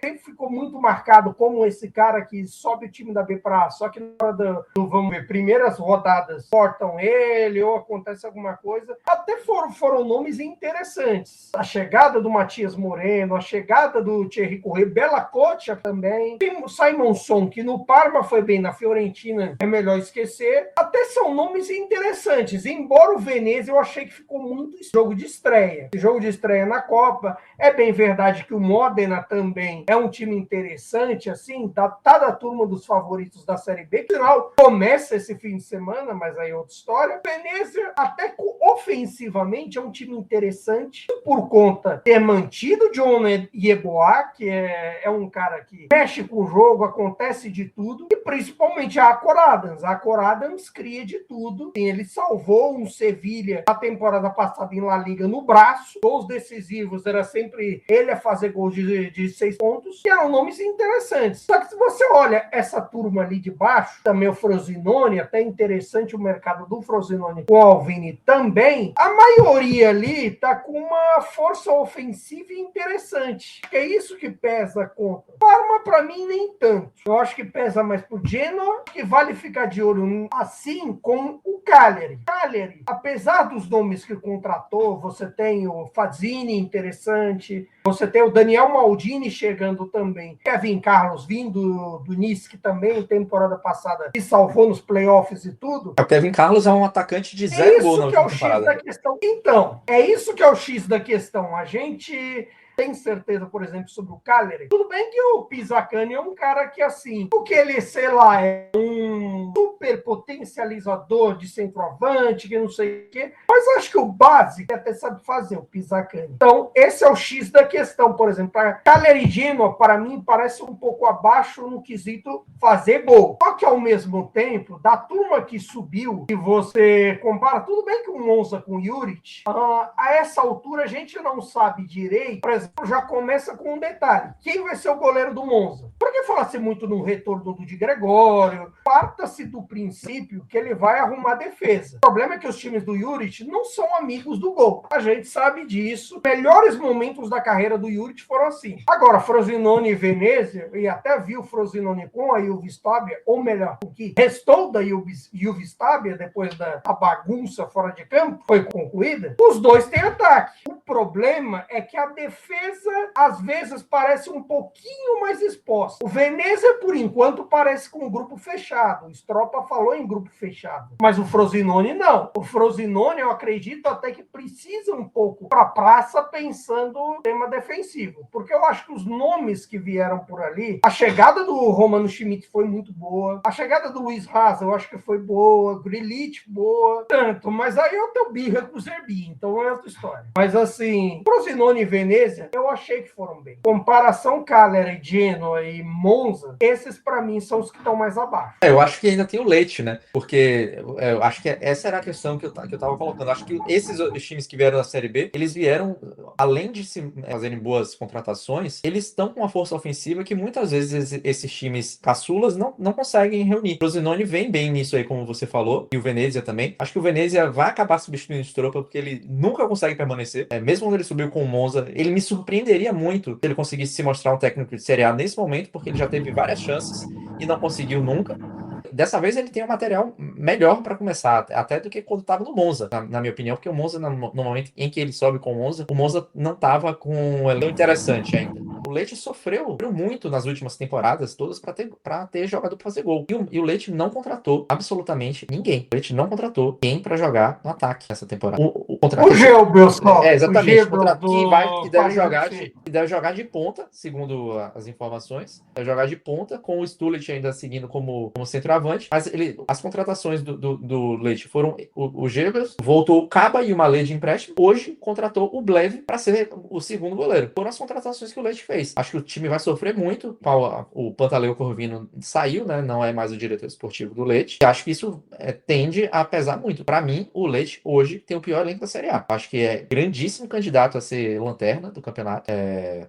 Speaker 2: sempre ficou muito marcado como esse cara que sobe o time da B para A, só que na hora vamos ver, primeiras rodadas cortam ele ou acontece alguma coisa. Até foram nomes interessantes. A chegada do Matias Moreno, a chegada do Thierry Corrêa, Bela Cocha também. Tem o Simonson, que no Parma foi bem, na Fiorentina é melhor esquecer. Até são nomes interessantes. Embora o Venezia eu achei que ficou muito jogo de estreia. Jogo de estreia na Copa. É bem verdade que o Modena também é um time interessante, assim, tá da turma dos favoritos da Série B, que afinal começa esse fim de semana, mas aí é outra história. O Venezia, até ofensivamente, é um time interessante, por conta de ter mantido o John Yeboah, que é um cara que mexe com o jogo, acontece de tudo, e principalmente a Akor Adams. A Akor Adams cria de tudo. Ele salvou um Sevilha na temporada passada em La Liga no braço. Gols decisivos era sempre ele a fazer gols de 6 pontos, e eram nomes interessantes. Só que se você olha essa turma ali de baixo, também o Frosinone, até interessante o mercado do Frosinone com o Alvini também, a maioria ali tá com uma força ofensiva interessante. Que é isso que pesa contra. Parma, para mim, nem tanto. Eu acho que pesa mais pro Genoa, que vale ficar de olho assim com o Cagliari. Cagliari, apesar dos nomes que contratou, você tem o Fazzini interessante, você tem o Daniel Maldini chegando também, Kevin Carlos vindo do Nice, que também temporada passada se salvou nos playoffs e tudo.
Speaker 3: O Kevin Carlos é um atacante de 0 gol na última temporada.
Speaker 2: X da questão. Então, é isso que é o X da questão. A gente tem certeza, por exemplo, sobre o Cagliari. Tudo bem que o Pisacani é um cara que, assim, o que ele, sei lá, é um super super potencializador de centroavante, que não sei o quê, mas acho que o básico até sabe fazer, o Pisacane. Então, esse é o X da questão, por exemplo. A Cagliari e Genoa, para mim, parece um pouco abaixo no quesito fazer gol. Só que, ao mesmo tempo, da turma que subiu, que você compara, tudo bem que o Monza com o Juric, a essa altura a gente não sabe direito. Por exemplo, já começa com um detalhe. Quem vai ser o goleiro do Monza? Porque fala-se muito no retorno do Di Gregório, parta-se do princípio que ele vai arrumar a defesa. O problema é que os times do Juric não são amigos do gol. A gente sabe disso. Melhores momentos da carreira do Juric foram assim. Agora, Frosinone e Venezia, e até vi o Frosinone com a Juve Stabia, ou melhor, o que restou da Juve Stabia, depois da bagunça fora de campo, foi concluída, os dois têm ataque. O problema é que a defesa, às vezes, parece um pouquinho mais exposta. O Venezia, por enquanto, parece com um grupo fechado. O Stropa falou em grupo fechado. Mas o Frosinone, não. O Frosinone, eu acredito até que precisa um pouco para a praça pensando no tema defensivo. Porque eu acho que os nomes que vieram por ali, a chegada do Romano Schmidt foi muito boa. A chegada do Luiz Raza, eu acho que foi boa. Grilich, boa. Tanto, mas aí eu tenho birra com o Zerbi, então é outra história. Mas assim, Frosinone e Venezia, eu achei que foram bem. Comparação Cagliari, Genoa e Monza, esses para mim são os que estão mais abaixo.
Speaker 3: Eu acho que ainda tem o Leite, né? Porque eu acho que essa era a questão que eu tava colocando. Eu acho que esses times que vieram da Série B, eles vieram, além de se fazerem boas contratações, eles estão com uma força ofensiva que muitas vezes esses times caçulas não conseguem reunir. O Frosinone vem bem nisso aí, como você falou, e o Venezia também. Acho que o Venezia vai acabar substituindo o Stropa, porque ele nunca consegue permanecer. Mesmo quando ele subiu com o Monza, ele me surpreenderia muito se ele conseguisse se mostrar um técnico de Série A nesse momento, porque ele já teve várias chances e não conseguiu nunca. Dessa vez ele tem um material melhor para começar, até do que quando estava no Monza, na minha opinião, porque o Monza, no momento em que ele sobe com o Monza não estava com um elenco interessante ainda. O Leite sofreu muito nas últimas temporadas todas para ter jogador para fazer gol. E o Leite não contratou absolutamente ninguém. O Leite não contratou ninguém para jogar no ataque nessa temporada.
Speaker 2: O Gelbel só.
Speaker 3: Exatamente. Que deve jogar de ponta, segundo as informações. Deve jogar de ponta, com o Stullet ainda seguindo como centroavante. Mas as contratações do Leite foram o Gebels, voltou o Caba e o Malé de empréstimo. Hoje contratou o Bleve para ser o segundo goleiro. Foram as contratações que o Leite fez. Acho que o time vai sofrer muito. O Pantaleo Corvino saiu, né? Não é mais o diretor esportivo do Leite. E acho que isso tende a pesar muito. Para mim, o Leite hoje tem o pior elenco da Série A. Acho que é grandíssimo candidato a ser lanterna do campeonato.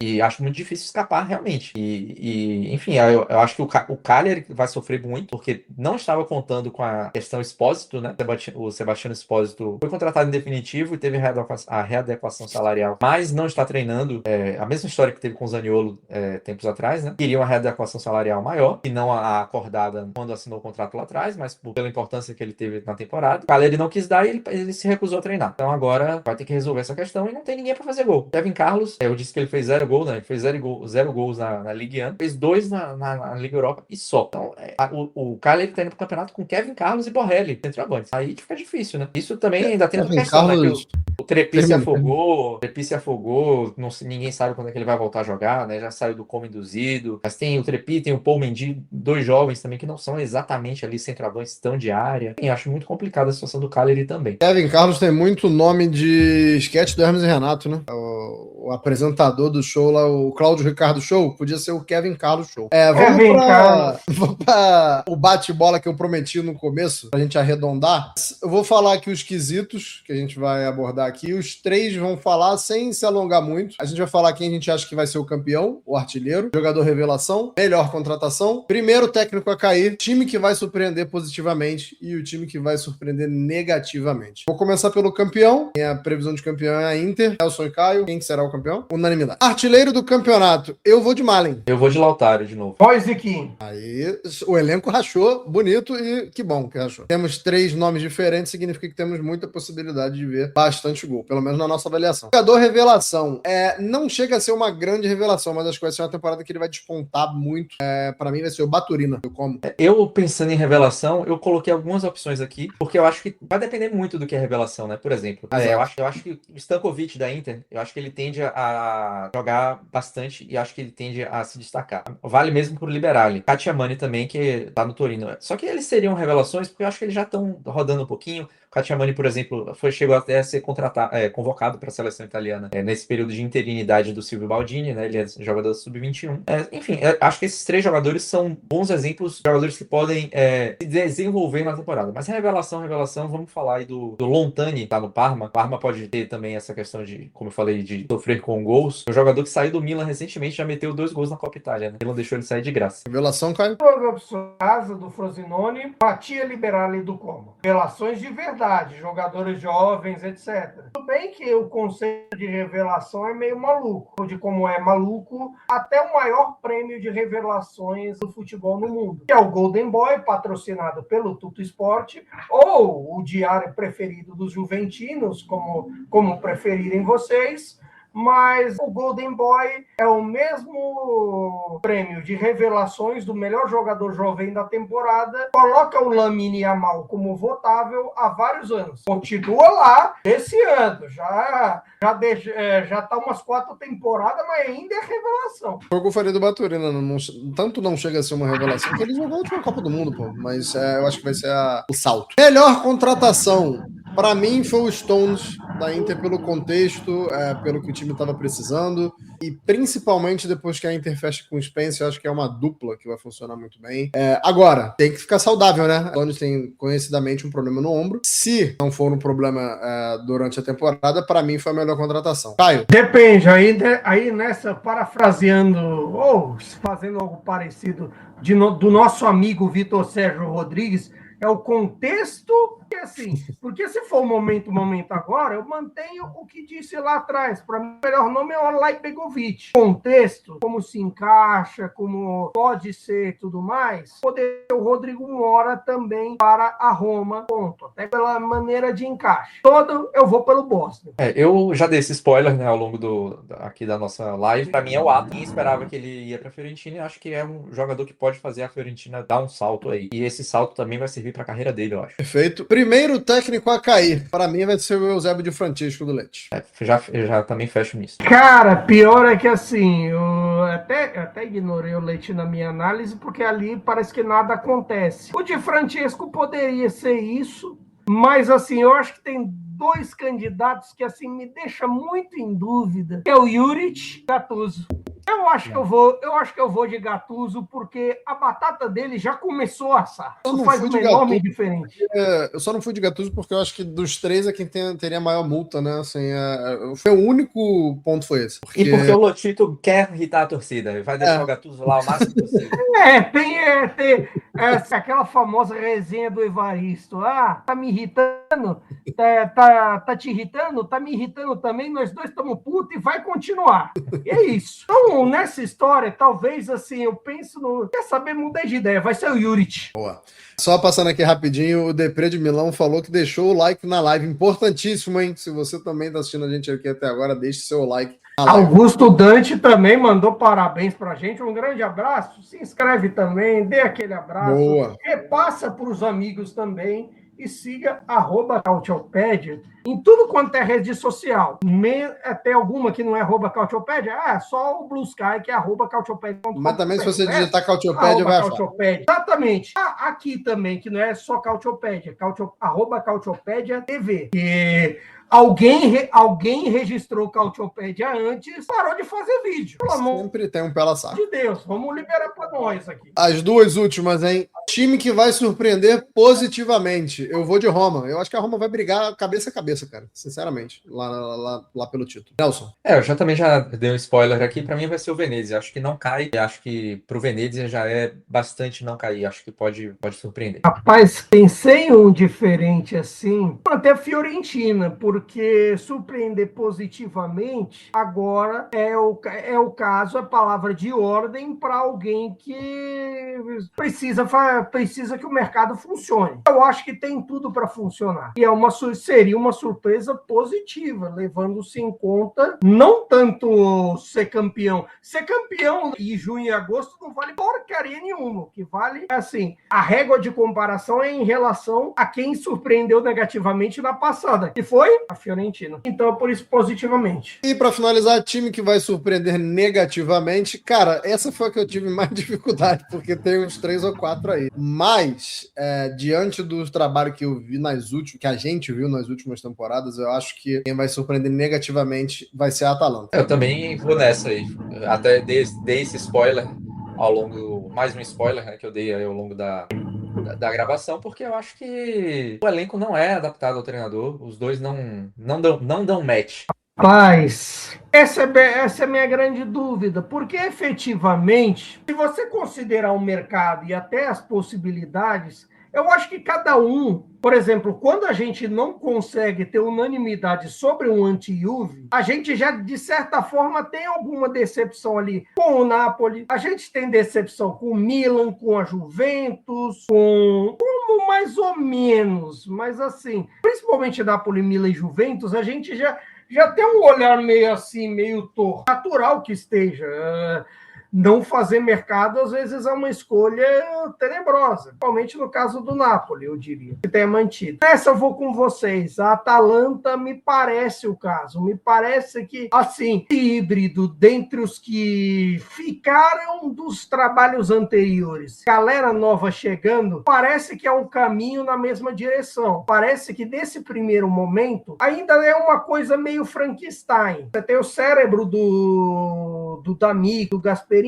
Speaker 3: E acho muito difícil escapar, realmente. Enfim, eu acho que o Cagliari vai sofrer muito, porque não estava contando com a questão Expósito, né? O Sebastiano Expósito foi contratado em definitivo e teve a readequação salarial, mas não está treinando. A mesma história que teve com o Zaniolo tempos atrás, né? Queria uma readequação salarial maior, e não a acordada quando assinou o contrato lá atrás, mas pela importância que ele teve na temporada. O Cagliari não quis dar e ele se recusou a treinar. Então agora vai ter que resolver essa questão e não tem ninguém para fazer gol. Kevin Carlos, eu disse que ele fez 0 gols, né? Ele fez 0 gols na Ligue 1, fez 2 na Liga Europa e só. Então o Cagliari tá indo pro campeonato com Kevin Carlos e Borrelli, centroavante. Aí fica difícil, né? Isso também ainda tem outra questão, Carlos... né? O Trepi se afogou, ninguém sabe quando é que ele vai voltar a jogar, né? Já saiu do coma induzido. Mas tem o Trepi, tem o Paul Mendy, 2 jovens também que não são exatamente ali centroavantes tão de área. E acho muito complicada a situação do Cagliari também.
Speaker 1: Kevin Carlos tem muito nome de sketch do Hermes e Renato, né? O apresentador do show lá, o Cláudio Ricardo Show, podia ser o Kevin Carlos Show. Vamos para o bate-bola que eu prometi no começo, pra gente arredondar. Eu vou falar aqui os quesitos que a gente vai abordar aqui. Os 3 vão falar sem se alongar muito. A gente vai falar quem a gente acha que vai ser o campeão, o artilheiro, jogador revelação, melhor contratação, primeiro técnico a cair, time que vai surpreender positivamente e o time que vai surpreender negativamente. Vou começar pelo campeão. Minha previsão de campeão é a Inter. Nelson e Caio. Quem que será o campeão? Unanimidade. Artilheiro do campeonato. Eu vou de Malen.
Speaker 3: Eu vou de Lautaro de novo.
Speaker 2: Moise Kean.
Speaker 1: Aí o elenco rachou, bonito, e que bom que rachou. Temos 3 nomes diferentes, significa que temos muita possibilidade de ver bastante gol, pelo menos na nossa avaliação. Jogador revelação. Não chega a ser uma grande revelação, mas acho que vai ser uma temporada que ele vai despontar muito. Pra mim vai ser o Baturina.
Speaker 3: Eu, pensando em revelação, eu coloquei algumas opções aqui, porque eu acho que vai depender muito do que é revelação, né? Por exemplo, eu acho que o Stankovic da Inter, eu acho que ele tende a jogar bastante e acho que ele tende a se destacar. Vale mesmo pro Liberali. Catiamani também, que tá no Torino. Só que eles seriam revelações, porque eu acho que eles já estão rodando um pouquinho. Catiamani, por exemplo, chegou até a ser convocado para a seleção italiana nesse período de interinidade do Silvio Baldini, né? Ele é jogador sub-21. Enfim, acho que esses 3 jogadores são bons exemplos de jogadores que podem se desenvolver na temporada. Mas revelação, vamos falar aí do Lontani, que tá no Parma. O Parma pode ter também essa questão de, como eu falei, de sofrer com gols. Um jogador que saiu do Milan recentemente já meteu 2 gols na Copa Itália, né? Ele não deixou ele sair de graça.
Speaker 1: Revelação, Caio?
Speaker 2: Casa do Frosinone, Mattia Liberali do Como. Revelações de verdade, jogadores jovens, etc. Tudo bem que o conceito de revelação é meio maluco, de como é maluco até o maior prêmio de revelações do futebol no mundo, que é o Golden Boy, patrocinado pelo Tutto Sport, ou o diário preferido dos juventinos, como preferirem vocês. Mas o Golden Boy é o mesmo prêmio de revelações do melhor jogador jovem da temporada. Coloca o Lamine Yamal como votável há vários anos. Continua lá esse ano. Já tá umas 4 temporadas, mas ainda é revelação.
Speaker 1: Foi o que eu falei do Baturina. Tanto não chega a ser uma revelação, porque ele jogou a última Copa do Mundo, pô. Mas eu acho que vai ser o salto. Melhor contratação. Para mim foi o Stones da Inter pelo contexto, pelo que o time estava precisando e principalmente depois que a Inter fecha com o Spence, eu acho que é uma dupla que vai funcionar muito bem. Agora, tem que ficar saudável, né? O Stones tem conhecidamente um problema no ombro. Se não for um problema durante a temporada, para mim foi a melhor contratação. Caio?
Speaker 2: Depende, aí nessa, parafraseando ou fazendo algo parecido do nosso amigo Vitor Sérgio Rodrigues, é o contexto, porque se for o momento agora, eu mantenho o que disse lá atrás. Para mim, o melhor nome é o Olaj Begovic. Contexto, como se encaixa, como pode ser e tudo mais, poder o Rodrigo Mora também para a Roma, ponto. Até pela maneira de encaixe. Eu vou pelo Boston.
Speaker 3: Eu já dei esse spoiler, né, ao longo aqui da nossa live. Para mim é o Ato. Quem esperava que ele ia para a Fiorentina, acho que é um jogador que pode fazer a Fiorentina dar um salto aí. E esse salto também vai servir para a carreira dele, eu acho.
Speaker 1: Perfeito. Primeiro técnico a cair, para mim vai ser o Eusébio de Francisco do Leite.
Speaker 3: Já também fecho nisso.
Speaker 2: Cara, pior é que assim, eu até ignorei o Leite na minha análise, porque ali parece que nada acontece. O de Francisco poderia ser isso, mas assim, eu acho que tem 2 candidatos que assim me deixa muito em dúvida, que é o Juric e Gattuso. Eu acho que eu vou de Gattuso, porque a batata dele já começou a assar. Isso faz uma enorme diferença.
Speaker 1: Eu só não fui de Gattuso porque eu acho que dos 3 é quem teria maior multa, né? Assim, foi o único ponto foi esse.
Speaker 3: Porque... E porque o Lotito quer irritar a torcida. Vai deixar o Gattuso lá o máximo possível.
Speaker 2: Tem aquela famosa resenha do Evaristo. Tá me irritando? Tá te irritando? Tá me irritando também? Nós dois estamos putos e vai continuar. E é isso. Então, nessa história, talvez assim, eu penso no... Quer saber? Mudei de ideia. Vai ser o Juric.
Speaker 1: Boa. Só passando aqui rapidinho, o Depré de Milão falou que deixou o like na live. Importantíssimo, hein? Se você também tá assistindo a gente aqui até agora, deixe seu like.
Speaker 2: Augusto Dante também mandou parabéns pra gente. Um grande abraço. Se inscreve também, dê aquele abraço.
Speaker 1: Boa.
Speaker 2: Repassa para os amigos também. E siga @Cautiopédia em tudo quanto é rede social. Tem alguma que não é @Cautiopédia? Só o Blue Sky, que é @Cautiopédia.
Speaker 1: Mas também se você digitar Cautiopédia, vai achar.
Speaker 2: Exatamente. Aqui também, que não é só Cautiopédia. @Cautiopédia TV. E alguém registrou Cautiopédia antes, parou de fazer vídeo. Pelo amor
Speaker 1: Sempre tem um pela saco.
Speaker 2: de Deus, vamos liberar para nós aqui.
Speaker 1: As 2 últimas, hein? Time que vai surpreender positivamente. Eu vou de Roma. Eu acho que a Roma vai brigar cabeça a cabeça, cara. Sinceramente. Lá pelo título. Nelson.
Speaker 3: Eu também já dei um spoiler aqui. Pra mim vai ser o Venezia. Acho que não cai. E acho que pro Venezia já é bastante não cair. Acho que pode surpreender.
Speaker 2: Rapaz, pensei um diferente assim. Até a Fiorentina, por porque surpreender positivamente agora é o caso, a palavra de ordem para alguém que precisa que o mercado funcione. Eu acho que tem tudo para funcionar. E seria uma surpresa positiva, levando-se em conta não tanto ser campeão. Ser campeão em junho e agosto não vale porcaria nenhuma. O que vale, assim, a régua de comparação é em relação a quem surpreendeu negativamente na passada, que foi a Fiorentina. Então, por isso, positivamente.
Speaker 1: E para finalizar, time que vai surpreender negativamente, cara, essa foi a que eu tive mais dificuldade, porque tem uns 3 ou 4 aí. Mas, diante do trabalho que eu vi que a gente viu nas últimas temporadas, eu acho que quem vai surpreender negativamente vai ser a Atalanta.
Speaker 3: Eu também vou nessa aí. Até dei esse spoiler ao longo, mais um spoiler, né, que eu dei aí ao longo da gravação, porque eu acho que o elenco não é adaptado ao treinador, os dois não dão match.
Speaker 2: Mas essa é a minha grande dúvida, porque efetivamente, se você considerar o mercado e até as possibilidades, eu acho que cada um, por exemplo, quando a gente não consegue ter unanimidade sobre um anti-Juve, a gente já, de certa forma, tem alguma decepção ali com o Napoli, a gente tem decepção com o Milan, com a Juventus, como mais ou menos, mas assim, principalmente Napoli, Milan e Juventus, a gente já tem um olhar meio assim, meio torto, natural que esteja. Não fazer mercado, às vezes, é uma escolha tenebrosa. Principalmente no caso do Napoli, eu diria, que tenha mantido. Nessa eu vou com vocês. A Atalanta me parece o caso. Me parece que, assim, híbrido, dentre os que ficaram dos trabalhos anteriores, galera nova chegando, parece que é um caminho na mesma direção. Parece que, nesse primeiro momento, ainda é uma coisa meio Frankenstein. Você tem o cérebro do D'Amico, do Gasperini,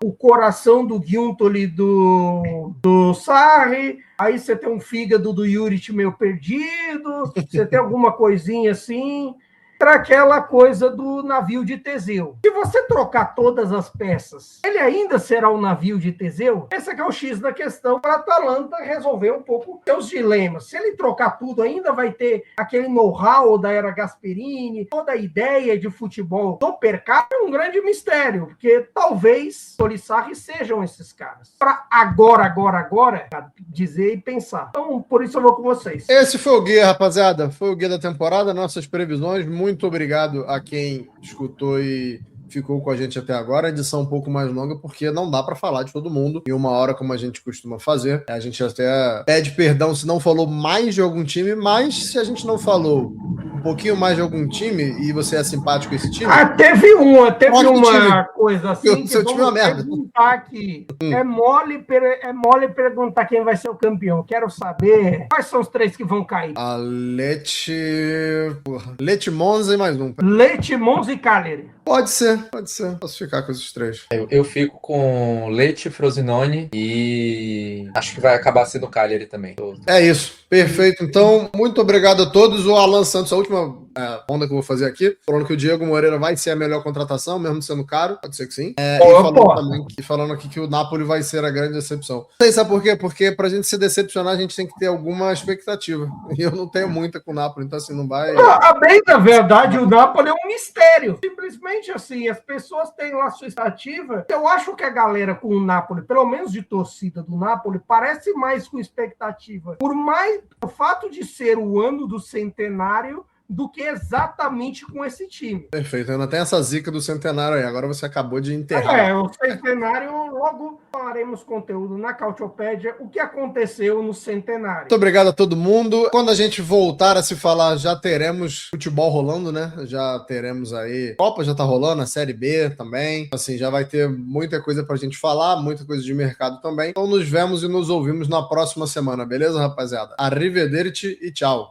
Speaker 2: o coração do Giuntoli, do Sarri, aí você tem um fígado do Juric meio perdido, você tem alguma coisinha assim, para aquela coisa do navio de Teseu. Se você trocar todas as peças, ele ainda será um navio de Teseu? Esse é o X da questão para a Atalanta resolver um pouco seus dilemas. Se ele trocar tudo, ainda vai ter aquele know-how da era Gasperini, toda a ideia de futebol do Percap, é um grande mistério, porque talvez Solissarri sejam esses caras. Para agora, dizer e pensar. Então, por isso eu vou com vocês.
Speaker 1: Esse foi o guia, rapaziada. Foi o guia da temporada, nossas previsões. Muito obrigado a quem escutou e ficou com a gente até agora. A edição um pouco mais longa, porque não dá para falar de todo mundo em 1 hora, como a gente costuma fazer. A gente até pede perdão se não falou mais de algum time, mas se a gente não falou um pouquinho mais de algum time e você é simpático com esse time...
Speaker 2: teve uma coisa assim que
Speaker 1: seu time é uma merda.
Speaker 2: Aqui. É mole perguntar quem vai ser o campeão. Quero saber quais são os 3 que vão cair.
Speaker 1: A Lecce, Monza e mais um.
Speaker 2: Lecce, Monza e Cagliari.
Speaker 1: Pode ser. Posso ficar com esses 3.
Speaker 3: Eu fico com Lecce, Frosinone e acho que vai acabar sendo o Cagliari também.
Speaker 1: É isso. Perfeito. Então, muito obrigado a todos. O Alan Santos, a última onda que eu vou fazer aqui, falando que o Diego Moreira vai ser a melhor contratação, mesmo sendo caro. Pode ser que sim. Falando aqui que o Napoli vai ser a grande decepção. Não sei, sabe por quê? Porque pra gente se decepcionar, a gente tem que ter alguma expectativa. E eu não tenho muita com o Napoli, então assim, não vai...
Speaker 2: A bem da verdade, o Napoli é um mistério. Simplesmente assim, as pessoas têm lá sua expectativa. Eu acho que a galera com o Napoli, pelo menos de torcida do Napoli, parece mais com expectativa. Por mais o fato de ser o ano do centenário do que exatamente com esse time.
Speaker 1: Perfeito, ainda tem essa zica do centenário aí, agora você acabou de enterrar.
Speaker 2: O centenário, logo faremos conteúdo na Cautiopédia, o que aconteceu no centenário.
Speaker 1: Muito obrigado a todo mundo. Quando a gente voltar a se falar, já teremos futebol rolando, né? Já teremos aí, Copa já tá rolando, a Série B também, assim, já vai ter muita coisa pra gente falar, muita coisa de mercado também. Então nos vemos e nos ouvimos na próxima semana, beleza, rapaziada? Arrivederci e tchau.